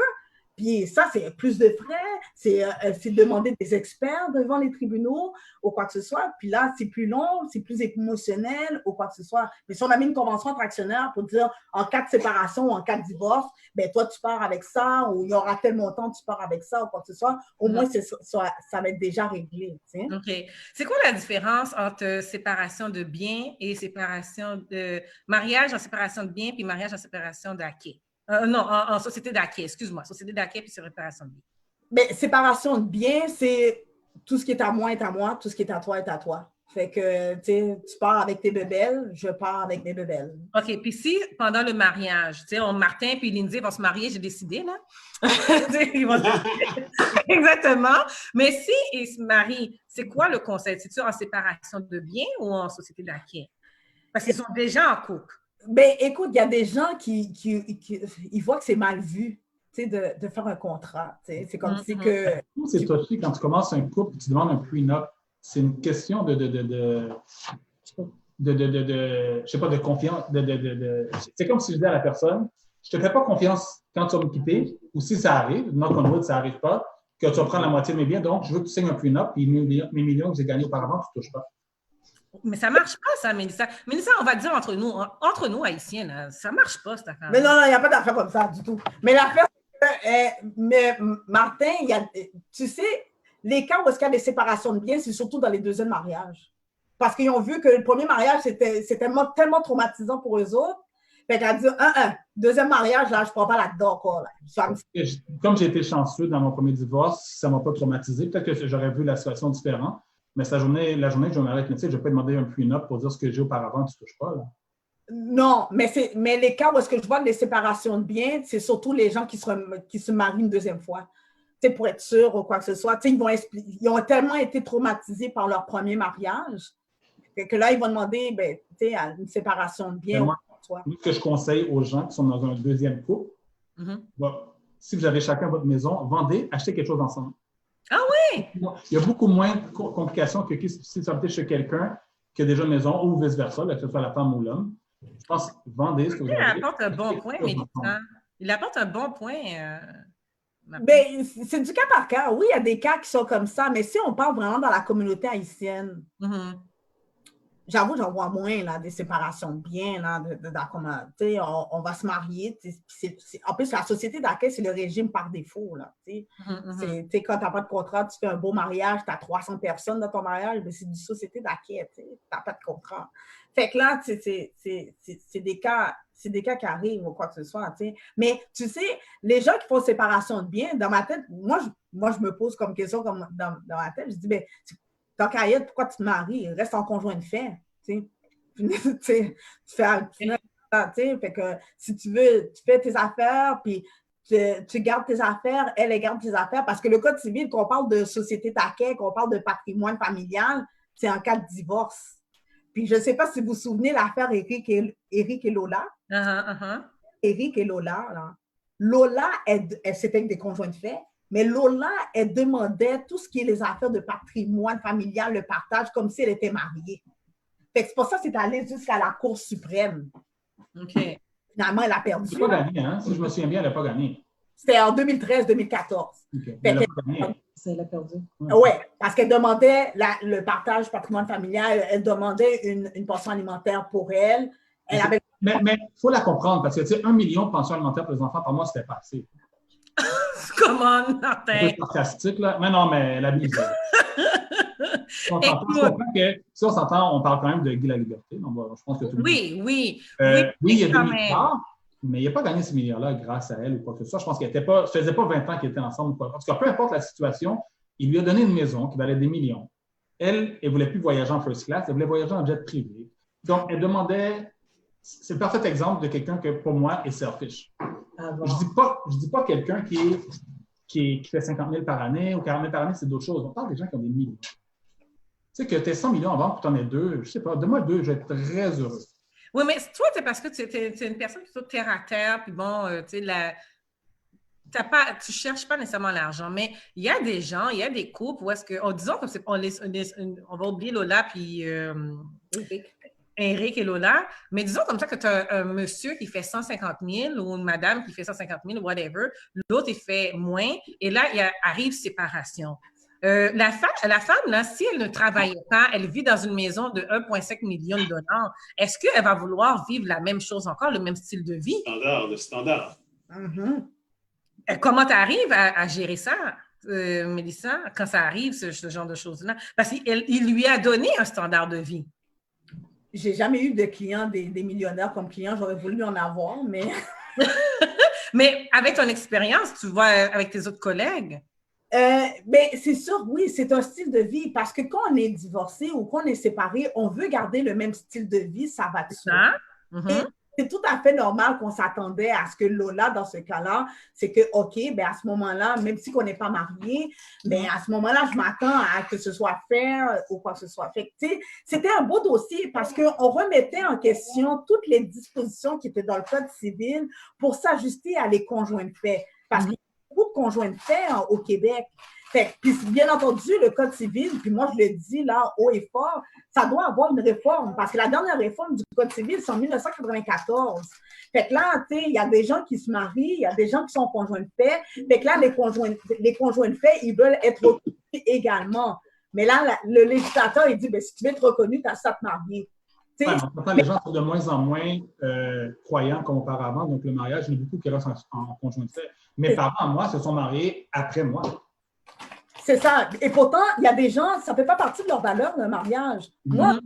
Puis ça, c'est plus de frais, c'est demander des experts devant les tribunaux ou quoi que ce soit. Puis là, c'est plus long, c'est plus émotionnel ou quoi que ce soit. Mais si on a mis une convention entre actionnaires pour dire en cas de séparation ou en cas de divorce, ben toi, tu pars avec ça ou il y aura tel montant, tu pars avec ça ou quoi que ce soit, au moins, ça va être déjà réglé. Tu sais? OK. C'est quoi la différence entre séparation de biens et séparation de mariage en séparation de biens puis mariage en séparation d'acquis? Non, en société d'acquis, excuse-moi. Société d'acquis puis séparation de biens. Mais séparation de biens, c'est tout ce qui est à moi est à moi, tout ce qui est à toi est à toi. Fait que, tu pars avec tes bébelles, je pars avec mes bébelles. OK. Puis si, pendant le mariage, Martin puis Lindsay vont se marier, j'ai décidé, là. Ils vont Exactement. Mais si ils se marient, c'est quoi le conseil? C'est-tu en séparation de biens ou en société d'acquis? Parce qu'ils sont déjà en couple. Ben, écoute, il y a des gens qui ils voient que c'est mal vu, de faire un contrat. C'est comme si que... C'est toi aussi, quand tu commences un couple, tu demandes un prenup. C'est une question de je sais pas, de confiance. C'est comme si je disais à la personne, je te fais pas confiance quand tu vas me quitter, ou si ça arrive, knock on wood, ça n'arrive pas, que tu vas prendre la moitié de mes biens, donc je veux que tu signes un prenup, puis mes millions que j'ai gagnés auparavant, tu ne touches pas. Mais ça ne marche pas, ça, Mélissa. Mélissa, on va dire entre nous, Haïtiennes, ça ne marche pas, cette affaire. Mais non, il n'y a pas d'affaire comme ça du tout. Mais l'affaire, mais Martin, tu sais, les cas où est-ce qu'il y a des séparations de biens, c'est surtout dans les deuxièmes mariages. Parce qu'ils ont vu que le premier mariage, c'était tellement traumatisant pour eux autres. Fait qu'elle a dit, deuxième mariage, là, je ne prends pas là-dedans encore. Là. Comme j'ai été chanceux dans mon premier divorce, ça ne m'a pas traumatisé. Peut-être que j'aurais vu la situation différente. Mais la journée que je vais m'arrêter, je ne vais pas demander un prenup pour dire ce que j'ai auparavant, tu ne touches pas. Là. Non, mais les cas où est-ce que je vois des séparations de biens, c'est surtout les gens qui se marient une deuxième fois. Pour être sûr ou quoi que ce soit. Ils ont tellement été traumatisés par leur premier mariage que là, ils vont demander une séparation de biens. Moi, ce que je conseille aux gens qui sont dans un deuxième couple, si vous avez chacun votre maison, vendez, achetez quelque chose ensemble. Ah oui? Il y a beaucoup moins de complications que si tu habites chez quelqu'un qui a déjà une maison ou vice-versa, que ce soit la femme ou l'homme. Je pense vendez ce que vous avez. Il apporte un bon point, Mélissa. Il apporte un bon point. Ben, c'est du cas par cas. Oui, il y a des cas qui sont comme ça, mais si on parle vraiment dans la communauté haïtienne, j'avoue, j'en vois moins là, des séparations de biens, là, on va se marier. En plus, la société d'accueil, c'est le régime par défaut. Là, quand tu n'as pas de contrat, tu fais un beau mariage, tu as 300 personnes dans ton mariage, mais c'est une société d'accueil, tu n'as pas de contrat. Fait que là, c'est des cas qui arrivent ou quoi que ce soit. T'sais. Mais tu sais, les gens qui font séparation de biens, dans ma tête, moi je me pose comme question dans ma tête, je dis, ben, tant qu'à y être, pourquoi tu te maries? Reste en conjoint de fait. Tu fait que si tu veux, tu fais tes affaires, puis tu gardes tes affaires, elle garde tes affaires, parce que le code civil, qu'on parle de société d'accueil, qu'on parle de patrimoine familial, c'est en cas de divorce. Puis je ne sais pas si vous vous souvenez l'affaire Eric et Lola. Eric et Lola, là. Lola, c'était avec des conjoints de fait, mais Lola, elle demandait tout ce qui est les affaires de patrimoine familial, le partage, comme si elle était mariée. Fait que c'est pour ça que c'est allé jusqu'à la Cour suprême. OK. Finalement, elle a perdu. Elle n'a pas gagné, hein? Si je me souviens bien, elle n'a pas gagné. C'était en 2013-2014. Okay. Elle n'a pas gagné. Elle a perdu. Oui, parce qu'elle demandait le partage patrimoine familial, elle demandait une pension alimentaire pour elle. Mais il faut la comprendre, parce que, tu sais, 1 million de pensions alimentaires pour les enfants, par mois, c'était pas assez. Comment, Martin? C'est sarcastique, là. Mais non, mais la Bible. Je comprends que, si on s'entend, on parle quand même de Guy Laliberté. Donc, je pense que tout le monde... Oui, il y a 2 milliards, mais il n'a pas gagné ces milliards-là grâce à elle ou quoi que ce soit. Je pense qu'elle ne faisait pas 20 ans qu'ils étaient ensemble. En tout cas, peu importe la situation, il lui a donné une maison qui valait des millions. Elle ne voulait plus voyager en first class, elle voulait voyager en jet privé. Donc, elle demandait... C'est le parfait exemple de quelqu'un que, pour moi, est selfish. Je dis pas quelqu'un qui fait 50 000 par année ou 40 000 par année, c'est d'autres choses. On parle des gens qui ont des millions. Tu sais, que tu aies 100 millions en vente, puis tu en aies 2, je sais pas, donne-moi 2, je vais être très heureux. Oui, mais toi, c'est parce que tu es une personne plutôt terre à terre, puis bon, tu sais, tu cherches pas nécessairement l'argent, mais il y a des gens, il y a des couples où est-ce que, disons qu'on va oublier Lola, puis Eric et Lola, mais disons comme ça que tu as un monsieur qui fait 150 000 ou une madame qui fait 150 000, whatever, l'autre, il fait moins, et là, arrive séparation. La femme, là, si elle ne travaille pas, elle vit dans une maison de 1,5 million de dollars, est-ce qu'elle va vouloir vivre la même chose encore, le même style de vie? Le standard. Comment tu arrives à gérer ça, Mélissa, quand ça arrive, ce genre de choses-là? Parce qu'il lui a donné un standard de vie. J'ai jamais eu de clients, des millionnaires comme clients. J'aurais voulu en avoir, mais... Mais avec ton expérience, tu vois, avec tes autres collègues? Ben, c'est sûr, oui, c'est un style de vie. Parce que quand on est divorcé ou qu'on est séparé, on veut garder le même style de vie, ça va de soi. C'est tout à fait normal qu'on s'attendait à ce que Lola, dans ce cas-là, c'est que, OK, ben à ce moment-là, même si on n'est pas marié, ben à ce moment-là, je m'attends à que ce soit fair ou quoi que ce soit. Fait que, c'était un beau dossier parce qu'on remettait en question toutes les dispositions qui étaient dans le Code civil pour s'ajuster à les conjoints de fait. Parce qu'il y a beaucoup de conjoints de fait au Québec. Fait, puis bien entendu, le Code civil, puis moi je le dis là haut et fort, ça doit avoir une réforme parce que la dernière réforme du Code civil, c'est en 1994. Fait que là, tu sais, il y a des gens qui se marient, il y a des gens qui sont conjoints de fait. Fait que là, les conjoints de fait, ils veulent être reconnus également. Mais là, le législateur, il dit, ben, si tu veux être reconnu, tu as ça à te marier. Ouais, pourtant, les gens sont de moins en moins croyants comme auparavant. Donc, le mariage, il y a beaucoup qui restent en conjoint de fait. Mes parents, moi, se sont mariés après moi. C'est ça. Et pourtant, il y a des gens, ça ne fait pas partie de leur valeur, le mariage. Moi,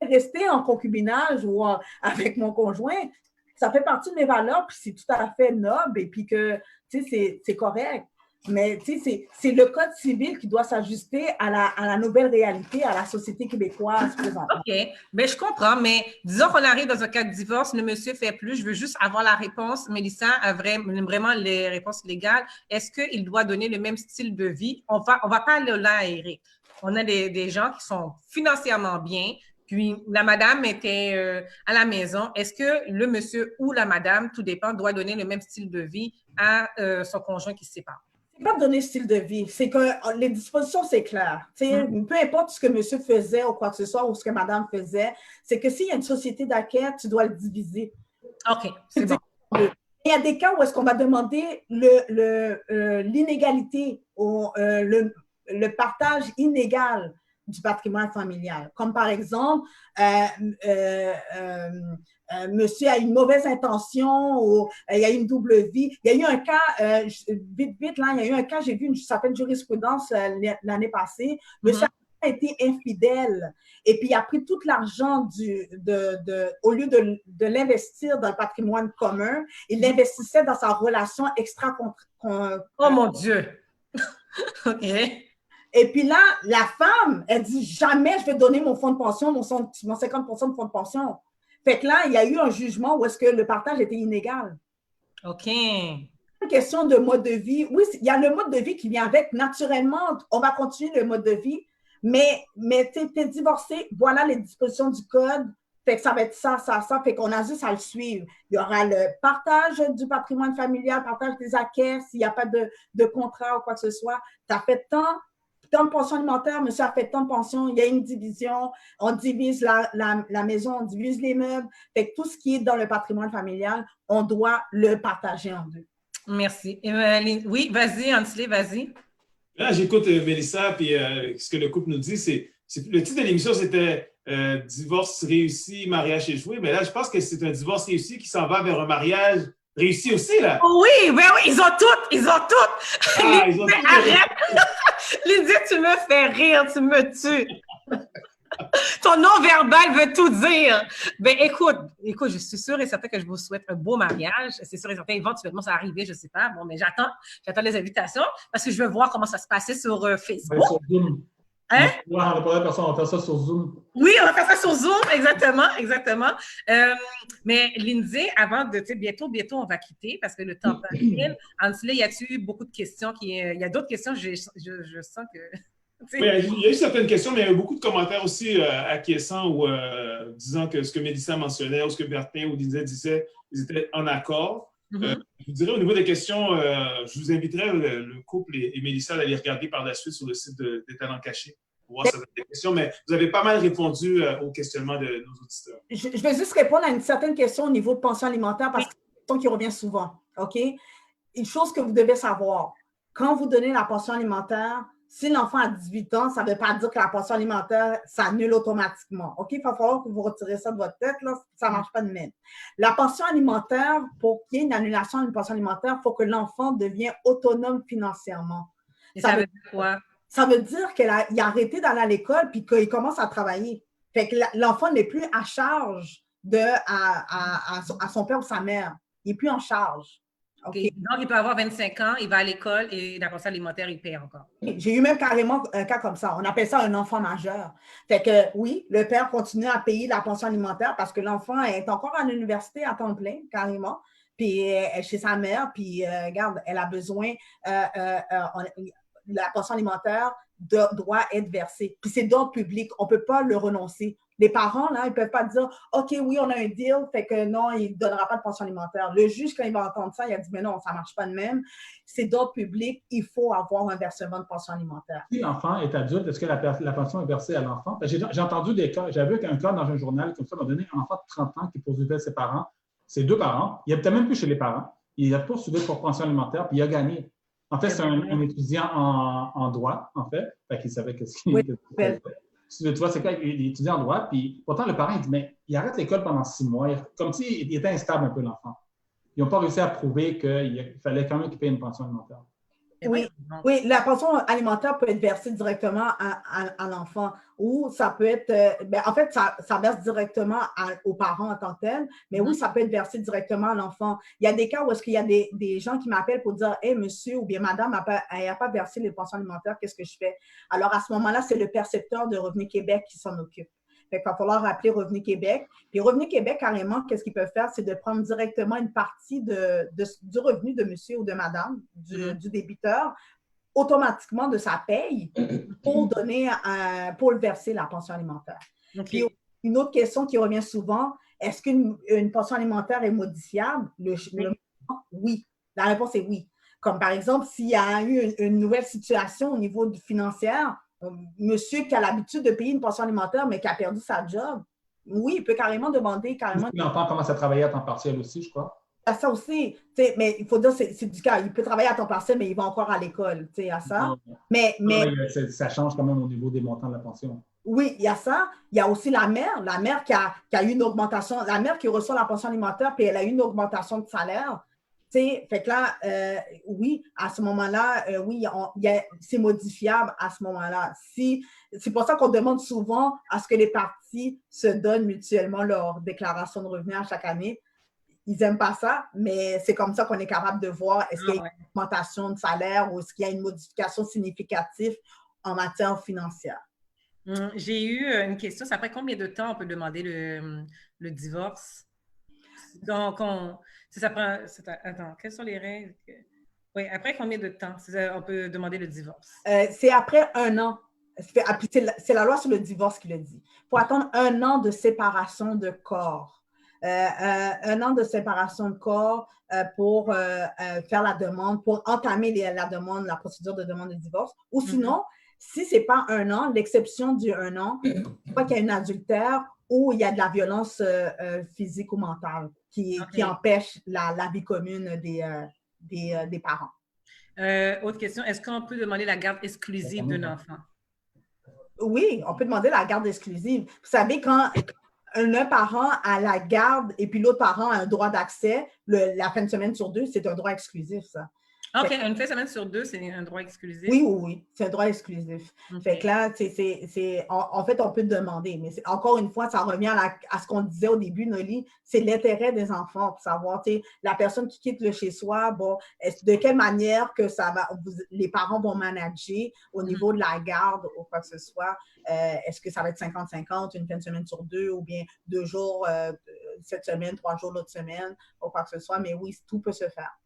rester en concubinage ou avec mon conjoint, ça fait partie de mes valeurs, puis c'est tout à fait noble, et puis que, tu sais, c'est correct. Mais, tu sais, c'est le Code civil qui doit s'ajuster à la nouvelle réalité, à la société québécoise présentement. OK. Bien, je comprends, mais disons qu'on arrive dans un cas de divorce, le monsieur fait plus, je veux juste avoir la réponse. Mélissa a vraiment les réponses légales. Est-ce qu'il doit donner le même style de vie? On va pas aller là, Eric. On a des gens qui sont financièrement bien, puis la madame était à la maison. Est-ce que le monsieur ou la madame, tout dépend, doit donner le même style de vie à son conjoint qui se sépare? C'est pas donner style de vie, c'est que les dispositions, c'est clair. Peu importe ce que monsieur faisait ou quoi que ce soit, ou ce que madame faisait, c'est que s'il y a une société d'accueil, tu dois le diviser. OK, c'est bon. Il y a des cas où est-ce qu'on va demander l'inégalité ou le partage inégal du patrimoine familial. Comme par exemple, monsieur a une mauvaise intention ou il y a une double vie. Il y a eu un cas, vite, là, il y a eu un cas, j'ai vu une certaine jurisprudence l'année passée. Monsieur a été infidèle et puis il a pris tout l'argent au lieu de l'investir dans le patrimoine commun, il l'investissait dans sa relation Oh mon Dieu! OK. Et puis là, la femme, elle dit jamais je vais donner mon fonds de pension, mon 50% de fonds de pension. Fait que là, il y a eu un jugement où est-ce que le partage était inégal. OK. Une question de mode de vie. Oui, il y a le mode de vie qui vient avec. Naturellement, on va continuer le mode de vie, mais tu es divorcé, voilà les dispositions du code. Fait que ça va être ça. Fait qu'on a juste à le suivre. Il y aura le partage du patrimoine familial, partage des acquis, s'il n'y a pas de contrat ou quoi que ce soit. Tu as fait tant de pension alimentaire, monsieur a fait tant de pension, il y a une division, on divise la maison, on divise les meubles. Fait que tout ce qui est dans le patrimoine familial, on doit le partager en deux. Merci. Oui, vas-y, Ansley, vas-y. Là, j'écoute Mélissa, puis ce que le couple nous dit, le titre de l'émission, c'était divorce réussi, mariage échoué. Mais là, je pense que c'est un divorce réussi qui s'en va vers un mariage réussi aussi, là. Oui, ben oui, ils ont toutes. Ah, ils ont toutes. Arrête! Lydie, tu me fais rire, tu me tues. Ton non-verbal veut tout dire. Ben écoute, je suis sûre et certaine que je vous souhaite un beau mariage. C'est sûr et certain, éventuellement, ça va arriver, je ne sais pas. Bon, mais j'attends les invitations parce que je veux voir comment ça se passait sur Facebook. Sur Zoom. Hein? On va faire ça sur Zoom. Oui, on va faire ça sur Zoom, exactement. Mais Lindsay, avant de, bientôt, on va quitter parce que le temps passe. Ansley, y a-t-il eu beaucoup de questions? Il y a d'autres questions, je sens que... Oui, il y a eu certaines questions, mais il y a eu beaucoup de commentaires aussi acquiescents ou disant que ce que Mélissa mentionnait ou ce que Bertin ou Lindsay disaient, ils étaient en accord. Je vous dirais, au niveau des questions, je vous inviterais le couple et Mélissa à aller regarder par la suite sur le site des Talents Cachés. pour voir certaines questions, mais vous avez pas mal répondu aux questionnements de nos auditeurs. Je vais juste répondre à une certaine question au niveau de pension alimentaire parce que c'est une question qui revient souvent. OK? Une chose que vous devez savoir, quand vous donnez la pension alimentaire, si l'enfant a 18 ans, ça ne veut pas dire que la pension alimentaire s'annule automatiquement. OK? Il va falloir que vous retirez ça de votre tête, là, ça ne marche pas de même. La pension alimentaire, pour qu'il y ait une annulation d'une pension alimentaire, il faut que l'enfant devienne autonome financièrement. Et ça veut dire quoi? Ça veut dire qu'il a arrêté d'aller à l'école puis qu'il commence à travailler. Fait que l'enfant n'est plus à charge à son père ou sa mère. Il n'est plus en charge. Okay. Donc, il peut avoir 25 ans, il va à l'école et la pension alimentaire, il paye encore. J'ai eu même carrément un cas comme ça. On appelle ça un enfant majeur. Fait que oui, le père continue à payer la pension alimentaire parce que l'enfant est encore à l'université à temps plein, carrément. Puis elle est chez sa mère, puis regarde, elle a besoin, la pension alimentaire doit être versée. Puis c'est d'ordre public, on ne peut pas le renoncer. Les parents, là, ils ne peuvent pas dire « OK, oui, on a un deal, fait que non, il ne donnera pas de pension alimentaire. » Le juge, quand il va entendre ça, il a dit « Mais non, ça ne marche pas de même. C'est d'ordre public, il faut avoir un versement de pension alimentaire. » Si l'enfant est adulte, est-ce que la pension est versée à l'enfant? J'ai entendu des cas, j'avais vu un cas dans un journal, comme ça, on a donné un enfant de 30 ans qui poursuivait ses parents, ses deux parents. Il n'habitait même plus chez les parents. Il a poursuivi pour pension alimentaire, puis il a gagné. En fait, c'est un étudiant en droit, en fait. Fait qu'il savait qu'est-ce qu'il faisait. Tu vois, c'est quoi, il étudie en droit, puis pourtant le parent, il dit, mais il arrête l'école pendant 6 mois, comme s'il était instable un peu, l'enfant. Ils n'ont pas réussi à prouver qu'il fallait quand même qu'il paye une pension alimentaire. Oui, la pension alimentaire peut être versée directement à l'enfant ou ça peut être, en fait, ça verse directement aux parents en tant que tel, mais oui, ça peut être versé directement à l'enfant. Il y a des cas où est-ce qu'il y a des gens qui m'appellent pour dire « Hey, monsieur ou bien madame, elle n'a pas versé les pensions alimentaires, qu'est-ce que je fais? » Alors, à ce moment-là, c'est le percepteur de Revenu Québec qui s'en occupe. Fait qu'il va falloir appeler Revenu Québec. Puis Revenu Québec, carrément, qu'est-ce qu'ils peuvent faire? C'est de prendre directement une partie du revenu de monsieur ou de madame, du débiteur, automatiquement de sa paye pour le verser la pension alimentaire. Okay. Puis une autre question qui revient souvent, est-ce qu'une pension alimentaire est modifiable? Oui. La réponse est oui. Comme par exemple, s'il y a eu une nouvelle situation au niveau financière, monsieur qui a l'habitude de payer une pension alimentaire, mais qui a perdu sa job, oui, il peut carrément demander. L'enfant commence à travailler à temps partiel aussi, je crois. Ça aussi, mais il faut dire c'est du cas. Il peut travailler à temps partiel, mais il va encore à l'école, à ça. Mais ça change quand même au niveau des montants de la pension. Oui, il y a ça. Il y a aussi la mère qui a eu une augmentation, la mère qui reçoit la pension alimentaire, puis elle a eu une augmentation de salaire. Fait que là, oui, à ce moment-là, oui, c'est modifiable à ce moment-là. C'est pour ça qu'on demande souvent à ce que les parties se donnent mutuellement leur déclaration de revenus à chaque année. Ils n'aiment pas ça, mais c'est comme ça qu'on est capable de voir est-ce qu'il y a une augmentation de salaire ou est-ce qu'il y a une modification significative en matière financière. J'ai eu une question. C'est après combien de temps on peut demander le divorce? Donc, ça prend. Attends, quelles sont les règles? Oui, après combien de temps on peut demander le divorce? C'est après 1 an. C'est la loi sur le divorce qui le dit. Il faut attendre 1 an de séparation de corps. 1 an de séparation de corps pour faire la demande, pour entamer la procédure de demande de divorce. Ou sinon, si ce n'est pas 1 an, l'exception du 1 an, c'est pas qu'il y a un adultère ou il y a de la violence physique ou mentale qui empêche la vie commune des parents. Autre question, est-ce qu'on peut demander la garde exclusive d'un enfant? Oui, on peut demander la garde exclusive. Vous savez, quand un parent a la garde et puis l'autre parent a un droit d'accès, la fin de semaine sur 2, c'est un droit exclusif, ça. OK, une fin de semaine sur 2, c'est un droit exclusif? Oui, c'est un droit exclusif. Fait que là, en fait, on peut demander, mais encore une fois, ça revient à ce qu'on disait au début, Noli, c'est l'intérêt des enfants pour savoir, la personne qui quitte le chez-soi, bon, de quelle manière que les parents vont manager au niveau de la garde ou quoi que ce soit. Est-ce que ça va être 50-50, une fin de semaine sur 2 ou bien 2 jours cette semaine, 3 jours l'autre semaine ou quoi que ce soit, mais oui, tout peut se faire.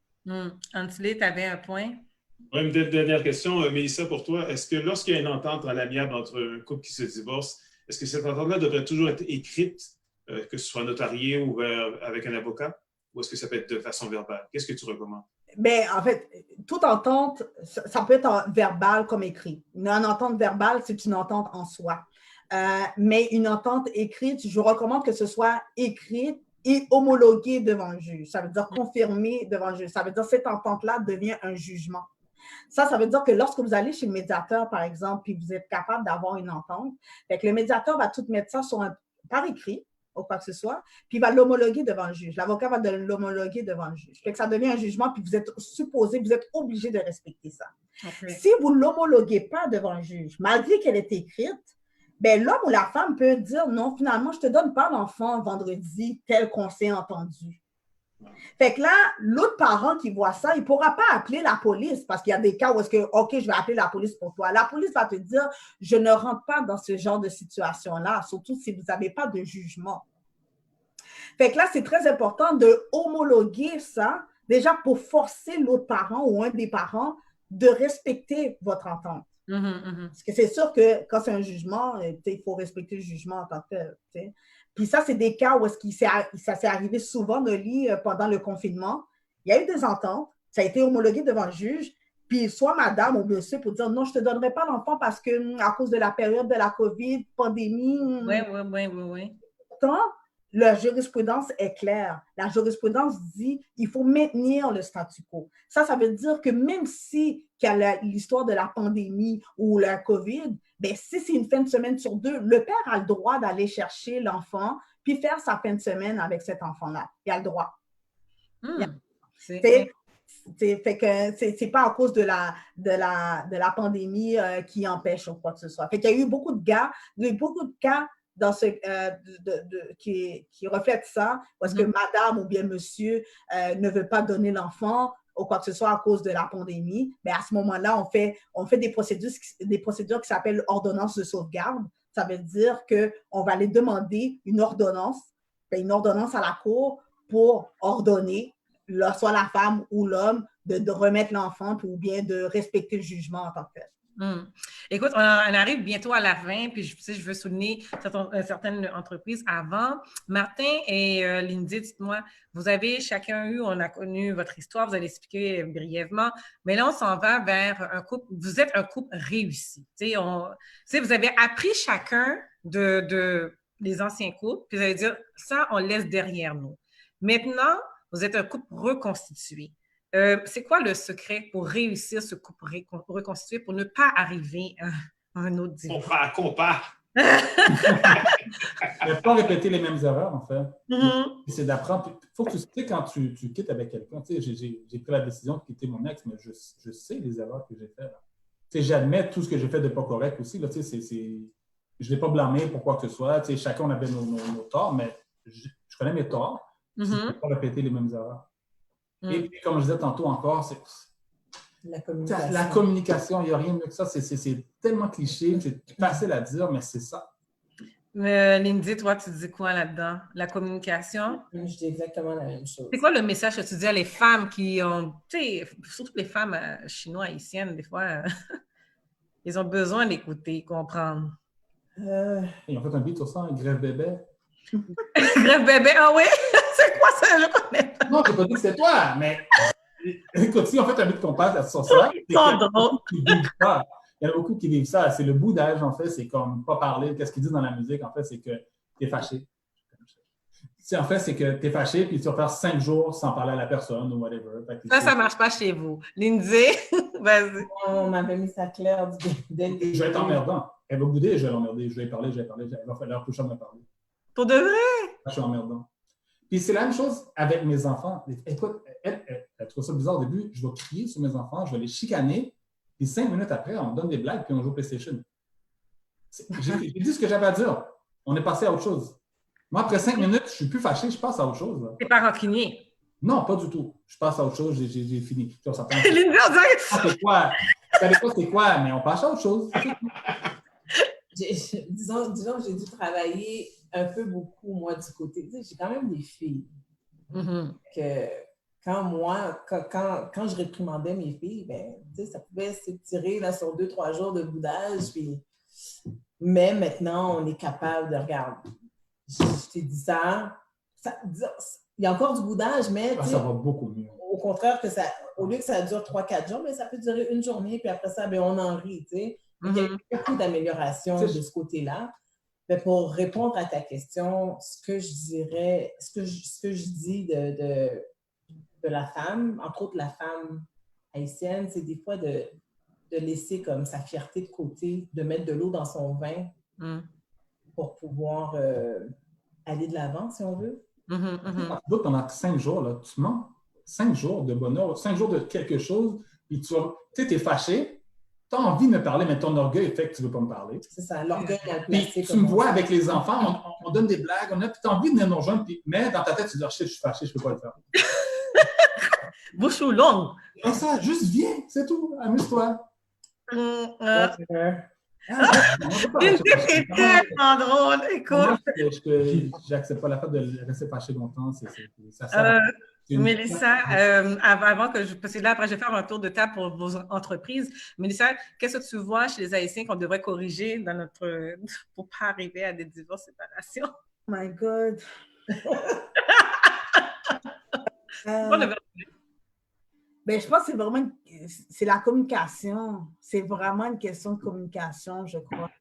Antilé, tu avais un point? Oui, une dernière question, Mélissa, pour toi. Est-ce que lorsqu'il y a une entente à l'amiable entre un couple qui se divorce, est-ce que cette entente-là devrait toujours être écrite, que ce soit notarié ou avec un avocat, ou est-ce que ça peut être de façon verbale? Qu'est-ce que tu recommandes? Ben, en fait, toute entente, ça peut être verbal comme écrit. Une entente verbale, c'est une entente en soi. Mais une entente écrite, je recommande que ce soit écrite et homologuée devant le juge. Ça veut dire confirmée devant le juge. Ça veut dire que cette entente-là devient un jugement. Ça veut dire que lorsque vous allez chez le médiateur, par exemple, puis vous êtes capable d'avoir une entente, fait que le médiateur va tout mettre ça par écrit, ou quoi que ce soit, puis il va l'homologuer devant le juge. L'avocat va l'homologuer devant le juge. Fait que ça devient un jugement, puis vous êtes obligé de respecter ça. Okay. Si vous ne l'homologuez pas devant le juge, malgré qu'elle est écrite, ben l'homme ou la femme peut dire non, finalement, je ne te donne pas l'enfant vendredi tel qu'on s'est entendu. Fait que là, l'autre parent qui voit ça, il ne pourra pas appeler la police parce qu'il y a des cas où est-ce que, OK, je vais appeler la police pour toi. La police va te dire, je ne rentre pas dans ce genre de situation-là, surtout si vous n'avez pas de jugement. Fait que là, c'est très important de homologuer ça, déjà pour forcer l'autre parent ou un des parents de respecter votre entente. Parce que c'est sûr que quand c'est un jugement, il faut respecter le jugement en tant que tel. T'sais. Puis ça, c'est des cas où ça s'est arrivé souvent, Noli, pendant le confinement. Il y a eu des ententes, ça a été homologué devant le juge, puis soit madame ou monsieur pour dire non, je ne te donnerai pas l'enfant parce que à cause de la période de la COVID, pandémie. Oui. Pourtant, la jurisprudence est claire. La jurisprudence dit qu'il faut maintenir le statu quo. Ça veut dire que même si il y a l'histoire de la pandémie ou la COVID, ben, si c'est une fin de semaine sur 2, le père a le droit d'aller chercher l'enfant puis faire sa fin de semaine avec cet enfant-là. Il a le droit. Fait que c'est pas à cause de la pandémie qui empêche ou quoi que ce soit. Fait qu'il y a eu beaucoup de cas dans qui reflètent ça, parce que madame ou bien monsieur ne veut pas donner l'enfant ou quoi que ce soit à cause de la pandémie, mais à ce moment-là, on fait des procédures qui s'appellent ordonnance de sauvegarde. Ça veut dire qu'on va aller demander une ordonnance à la cour pour ordonner soit la femme ou l'homme de remettre l'enfant ou bien de respecter le jugement en tant que tel. Écoute, on arrive bientôt à la fin, puis je veux souligner certaines entreprises avant. Martin et Lindsay, dites-moi, vous avez chacun on a connu votre histoire, vous allez expliquer brièvement, mais là, on s'en va vers un couple, vous êtes un couple réussi. Vous avez appris chacun des anciens couples, puis vous allez dire, ça, on laisse derrière nous. Maintenant, vous êtes un couple reconstitué. C'est quoi le secret pour réussir ce couple reconstitué pour ne pas arriver à un autre divorce? Compare. Ne pas répéter les mêmes erreurs, en fait. C'est d'apprendre. Il faut que tu sais quand tu quittes avec quelqu'un. Tu sais, j'ai pris la décision de quitter mon ex, mais je sais les erreurs que j'ai faites. Tu sais, j'admets tout ce que j'ai fait de pas correct aussi. Là, tu sais, je ne l'ai pas blâmé pour quoi que ce soit. Tu sais, chacun on avait nos torts, mais je connais mes torts. Je ne peux pas répéter les mêmes erreurs. Et puis, comme je disais tantôt encore, c'est la communication. Il n'y a rien de mieux que ça. C'est tellement cliché, c'est facile à dire, mais c'est ça. Lindsay, toi, tu dis quoi là-dedans? La communication? Je dis exactement la même chose. C'est quoi le message que tu dis à les femmes qui ont, tu sais, surtout les femmes chinoises, haïtiennes, des fois, ils ont besoin d'écouter, comprendre. Ils ont fait un beat sur ça, Grève bébé. Grève bébé, ah oui? C'est quoi ça? Je connais pas. Non, je n'ai pas dit que c'est toi, mais écoute, si on fait un beat qu'on passe sur ça, il y en a beaucoup qui vivent ça. C'est le boudage, en fait, c'est comme pas parler. Qu'est-ce qu'ils disent dans la musique, en fait, c'est que tu es fâché. En fait, c'est que tu es fâché, puis tu vas faire 5 jours sans parler à la personne ou whatever. Ça ne marche pas chez vous. Lindsay, vas-y. On m'avait mis ça clair dès le début. Je vais être emmerdant. Elle va bouder et je vais l'emmerder. Je vais parler. Elle va falloir que je me parler. Pour de vrai? Je suis emmerdant. Puis c'est la même chose avec mes enfants. Écoute, elle trouve ça bizarre au début. Je vais crier sur mes enfants, je vais les chicaner. Puis 5 minutes après, on me donne des blagues puis on joue au PlayStation. J'ai dit ce que j'avais à dire. On est passé à autre chose. Moi, après 5 minutes, je ne suis plus fâché, je passe à autre chose. Tu n'es pas rancunier? Non, pas du tout. Je passe à autre chose, j'ai fini. Ça c'est quoi? Je savais pas c'est quoi, mais on passe à autre chose. Disons que j'ai dû travailler un peu beaucoup, moi, du côté. Tu sais, j'ai quand même des filles. Que quand je réprimandais mes filles, ben, tu sais, ça pouvait s'étirer là, sur 2-3 jours de boudage. Puis... Mais maintenant, on est capable de regarder. Je t'ai dit ça. Il y a encore du boudage, mais. Ça va beaucoup mieux. Au au contraire, au lieu que ça dure 3-4 jours, mais ça peut durer une journée, puis après ça, on en rit, tu sais. Il y a eu beaucoup d'améliorations de ce côté-là. Mais pour répondre à ta question, ce que je dirais, ce que je dis de la femme, entre autres la femme haïtienne, c'est des fois de laisser comme sa fierté de côté, de mettre de l'eau dans son vin pour pouvoir aller de l'avant, si on veut. Pendant 5 jours, là, tu mens 5 jours de bonheur, 5 jours de quelque chose, puis tu es fâché, tu as envie de me parler, mais ton orgueil fait que tu ne veux pas me parler. C'est ça, l'orgueil mal placé. Tu me vois avec les enfants, on donne des blagues, puis tu as envie de venir nous rejoindre, mais dans ta tête, tu dis, je suis fâché, je ne peux pas le faire. Bouche ou longue. Comme ça, juste viens, c'est tout, amuse-toi. C'est tellement drôle, écoute. J'accepte pas la fait de rester fâché longtemps. Mélissa, avant que parce que là, après, je vais faire un tour de table pour vos entreprises. Mélissa, qu'est-ce que tu vois chez les Haïtiens qu'on devrait corriger pour ne pas arriver à des divorces, séparations? Oh my God. Ben, je pense que c'est la communication. C'est vraiment une question de communication, je crois.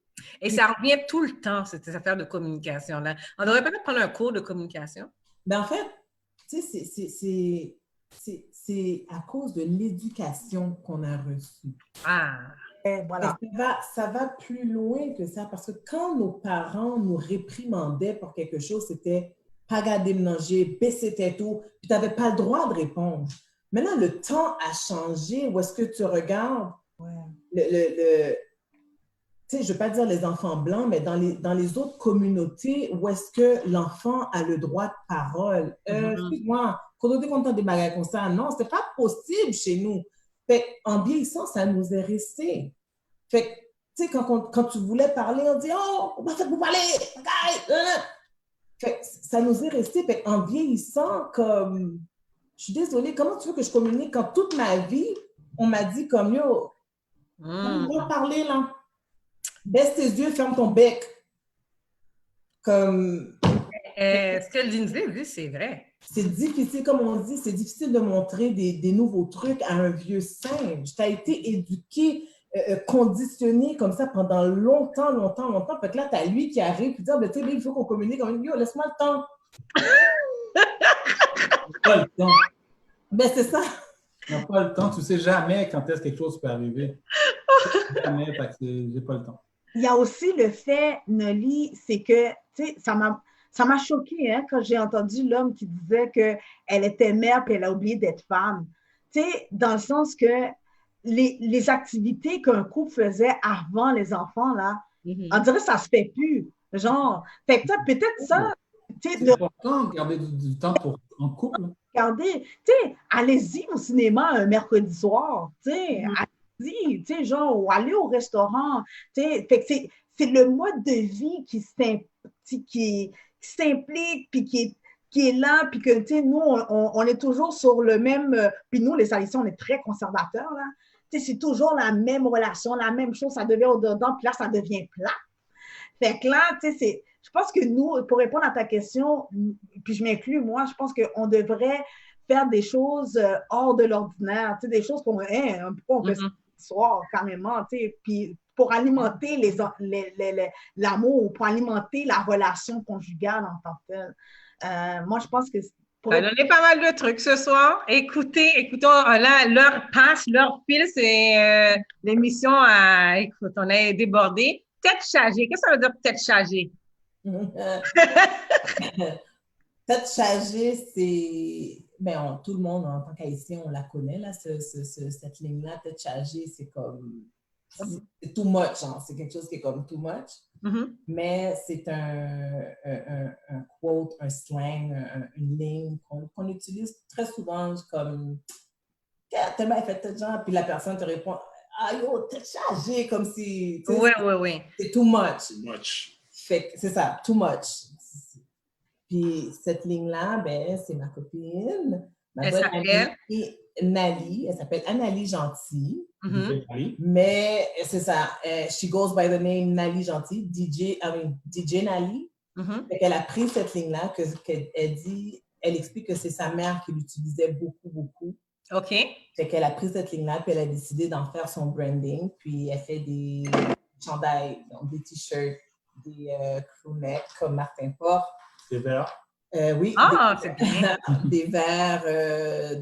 Et ça revient tout le temps, cette affaire de communication-là. On devrait peut-être prendre un cours de communication. Ben, en fait, tu sais, c'est à cause de l'éducation qu'on a reçue. Voilà. Ça va plus loin que ça, parce que quand nos parents nous réprimandaient pour quelque chose, c'était « pas garder manger, baisser tes tout », puis tu n'avais pas le droit de répondre. Maintenant, le temps a changé. Où est-ce que tu regardes tu sais, je ne veux pas dire les enfants blancs, mais dans les autres communautés, où est-ce que l'enfant a le droit de parole? Excuse-moi, quand on dit qu'on entend des bagages comme ça, non, ce n'est pas possible chez nous. Fait en vieillissant, ça nous est resté. Fait tu sais, quand tu voulais parler, on dit « Oh, comment ça vous parler? » Fait ça nous est resté. Fait en vieillissant, comme... Je suis désolée, comment tu veux que je communique quand toute ma vie, on m'a dit comme « Yo, on va parler là. Baisse tes yeux, ferme ton bec. » Comme... Ce que Lindsay dit, c'est vrai. C'est difficile, comme on dit, c'est difficile de montrer des nouveaux trucs à un vieux singe. Tu as été éduqué, conditionné comme ça pendant longtemps. Fait que là, tu as lui qui arrive et dit « Tu sais, il faut qu'on communique. » Yo, laisse-moi le temps. Pas le temps. Ben, c'est ça. Tu n'as pas le temps. Tu ne sais jamais quand est-ce que quelque chose peut arriver. Jamais, parce que j'ai pas le temps. Il y a aussi le fait, Noli, c'est que, tu sais, ça m'a choquée quand j'ai entendu l'homme qui disait qu'elle était mère et elle a oublié d'être femme. Tu sais, dans le sens que les activités qu'un couple faisait avant les enfants, là, on dirait que ça se fait plus. Genre, peut-être ça... C'est important de garder du temps en couple. Regardez, tu sais, allez-y au cinéma un mercredi soir, tu sais, allez-y, tu sais, genre, ou allez au restaurant, tu sais, fait que c'est le mode de vie qui s'implique, puis qui est là, puis que, tu sais, nous, on est toujours sur le même, puis nous, les Haïtiens, on est très conservateurs, là, tu sais, c'est toujours la même relation, la même chose, ça devient au-dedans, puis là, ça devient plat. Fait que là, tu sais, je pense que nous, pour répondre à ta question, puis je m'inclus, moi, je pense qu'on devrait faire des choses hors de l'ordinaire, tu sais, des choses qu'on on fait ce soir, carrément, tu sais, puis pour alimenter l'amour, pour alimenter la relation conjugale en tant que telle. Moi, je pense que... On a donné pas mal de trucs ce soir. Écoutons, là, l'heure passe, l'heure file, c'est l'émission écoute, on est débordé. Tête chargée, qu'est-ce que ça veut dire tête chargée? Tête chargée, c'est... Ben, tout le monde, en tant qu'Haïtien, on la connaît, là, cette ligne-là. Tête chargée, c'est comme... C'est too much, hein? C'est quelque chose qui est comme too much. Mais c'est un quote, un slang, une ligne qu'on utilise très souvent comme... T'as bien fait tête genre, puis la personne te répond... Ah yo, t'es chargé, comme si... Oui. C'est too much. Too much. Fait que c'est ça, too much. Puis cette ligne-là, ben, c'est ma copine. Elle s'appelle? Nali. Elle s'appelle Annalie Gentil. Mais c'est ça, she goes by the name Nali Gentil, DJ Nali. Fait qu'elle a pris cette ligne-là, qu'elle dit, elle explique que c'est sa mère qui l'utilisait beaucoup. OK. Fait qu'elle a pris cette ligne-là, puis elle a décidé d'en faire son branding. Puis elle fait des chandails, donc des t-shirts, des crewnecks comme Martin porte. Des verres. Oui. Ah, c'est bien. Des verres,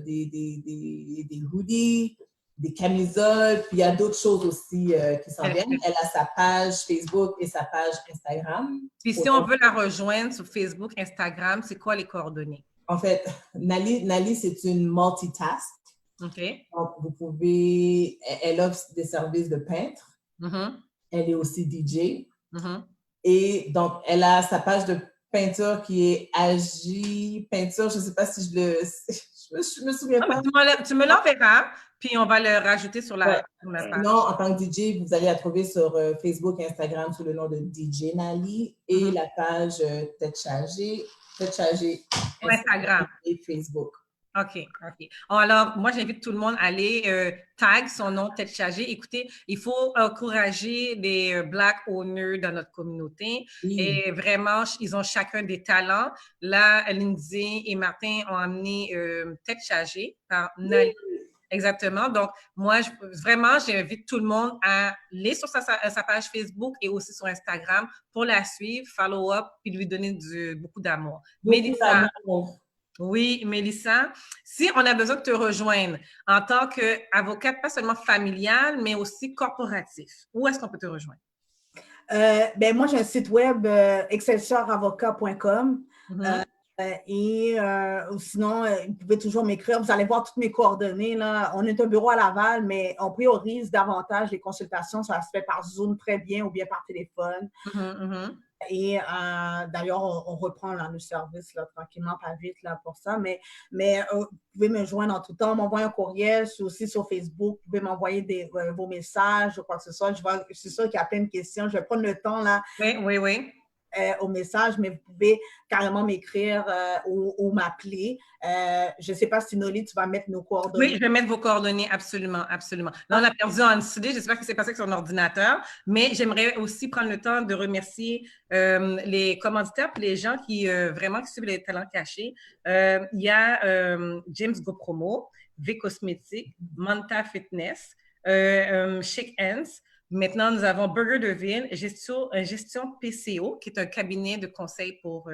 des hoodies, des camisoles, puis il y a d'autres choses aussi qui s'en viennent. Elle a sa page Facebook et sa page Instagram. Puis si on veut la rejoindre sur Facebook, Instagram, c'est quoi les coordonnées? En fait, Nali, c'est une multitask. OK. Donc, vous pouvez... Elle offre des services de peintre. Elle est aussi DJ. Et donc, elle a sa page de peinture qui est Agi Peinture. Je ne sais pas si je me souviens pas. Tu me l'enverras, puis on va le rajouter sur la page. Sinon, en tant que DJ, vous allez la trouver sur Facebook et Instagram sous le nom de DJ Nali et la page Tête Chargée, Instagram et Facebook. OK. Alors, moi, j'invite tout le monde à aller tag son nom Tête Chargée. Écoutez, il faut encourager les Black owners dans notre communauté. Oui. Et vraiment, ils ont chacun des talents. Là, Lindsay et Martin ont amené Tête Chargée par Nali. Oui. Exactement. Donc, moi, vraiment, j'invite tout le monde à aller sur sa page Facebook et aussi sur Instagram pour la suivre, follow up, puis lui donner beaucoup d'amour. Mélissa. Oui, Mélissa, si on a besoin de te rejoindre en tant qu'avocate, pas seulement familiale, mais aussi corporatif, où est-ce qu'on peut te rejoindre? Moi, j'ai un site web, excelsioravocat.com. Sinon, vous pouvez toujours m'écrire. Vous allez voir toutes mes coordonnées. Là. On est un bureau à Laval, mais on priorise davantage les consultations. Ça se fait par Zoom très bien ou bien par téléphone. Et d'ailleurs, on reprend là, le service là, tranquillement, pas vite là, pour ça. Mais vous pouvez me joindre en tout temps, m'envoyer un courriel, aussi sur Facebook. Vous pouvez m'envoyer vos messages ou quoi que ce soit. Je suis sûre qu'il y a plein de questions. Je vais prendre le temps là. Oui. Au message, mais vous pouvez carrément m'écrire ou m'appeler. Je ne sais pas si Noli, tu vas mettre nos coordonnées. Oui, je vais mettre vos coordonnées, absolument. Là, on a perdu Anne-Soulé. J'espère que c'est passé avec son ordinateur, mais j'aimerais aussi prendre le temps de remercier les commanditaires et les gens qui vraiment suivent les talents cachés. Il y a James GoPromo, V-Cosmétique, Manta Fitness, Chic Hands. Maintenant, nous avons Burger de Ville, gestion PCO, qui est un cabinet de conseil pour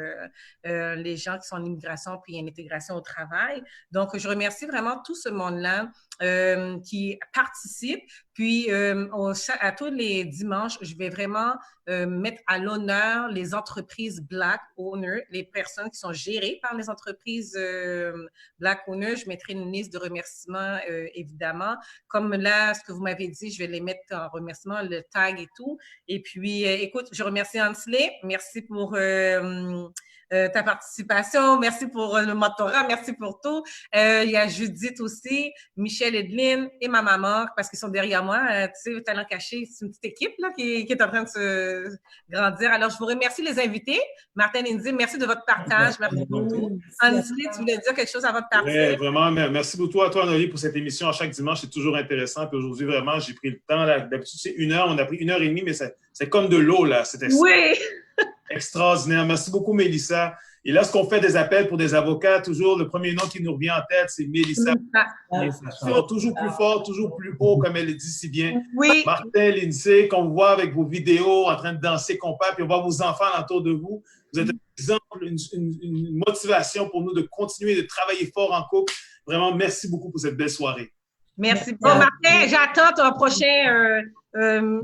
les gens qui sont en immigration puis en intégration au travail. Donc, je remercie vraiment tout ce monde-là qui participe. Puis, à tous les dimanches, je vais vraiment mettre à l'honneur les entreprises Black Owners, les personnes qui sont gérées par les entreprises Black Owners. Je mettrai une liste de remerciements, évidemment. Comme là, ce que vous m'avez dit, je vais les mettre en remerciement, le tag et tout. Et puis, écoute, je remercie Ansley. Merci pour ta participation. Merci pour le mentorat. Merci pour tout. Il y a Judith aussi, Michel, Edline et ma maman, parce qu'ils sont derrière moi. Tu sais, Talent Caché, c'est une petite équipe là, qui est en train de se grandir. Alors, je vous remercie les invités. Martin et Lindsay, merci de votre partage. Merci beaucoup. Ansley, tu voulais dire quelque chose avant de partir? Oui, vraiment. Merci beaucoup à toi, Noli, pour cette émission à chaque dimanche. C'est toujours intéressant. Puis aujourd'hui, vraiment, j'ai pris le temps. D'habitude, c'est 1 heure. On a pris 1h30, mais c'est comme de l'eau, là. C'était extraordinaire. Merci beaucoup, Mélissa. Et lorsqu'on fait des appels pour des avocats, toujours le premier nom qui nous revient en tête, c'est Mélissa. Toujours plus fort, toujours plus haut, comme elle le dit si bien. Oui. Martin, Lindsay, qu'on vous voit avec vos vidéos en train de danser compas, puis on voit vos enfants autour de vous. Vous êtes un exemple, une motivation pour nous de continuer de travailler fort en couple. Vraiment, merci beaucoup pour cette belle soirée. Merci beaucoup, Martin. J'attends ton prochain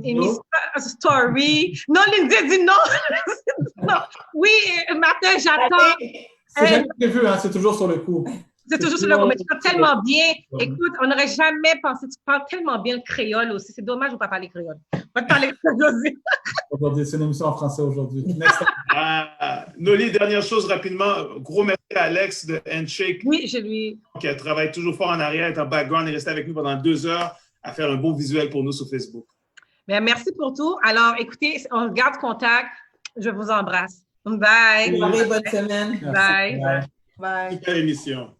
émission story. Non, Lindsay dit non. Non. Oui, Martin, j'attends. C'est jamais prévu, hein, c'est toujours sur le coup. C'est toujours sur le coup, mais tu parles tellement bien. Écoute, on n'aurait jamais pensé. Tu parles tellement bien le créole aussi. C'est dommage de ne pas parler créole. On va te parler créole aussi. Aujourd'hui, c'est une émission en français aujourd'hui. Noli, dernière chose rapidement. Gros merci à Alex de Handshake. Oui, je lui. Qui travaille toujours fort en arrière, est en background, est resté avec nous pendant 2 heures à faire un beau visuel pour nous sur Facebook. Bien, merci pour tout. Alors, écoutez, on garde contact. Je vous embrasse. Bye. Bonne semaine. Bye. Bye. Super émission.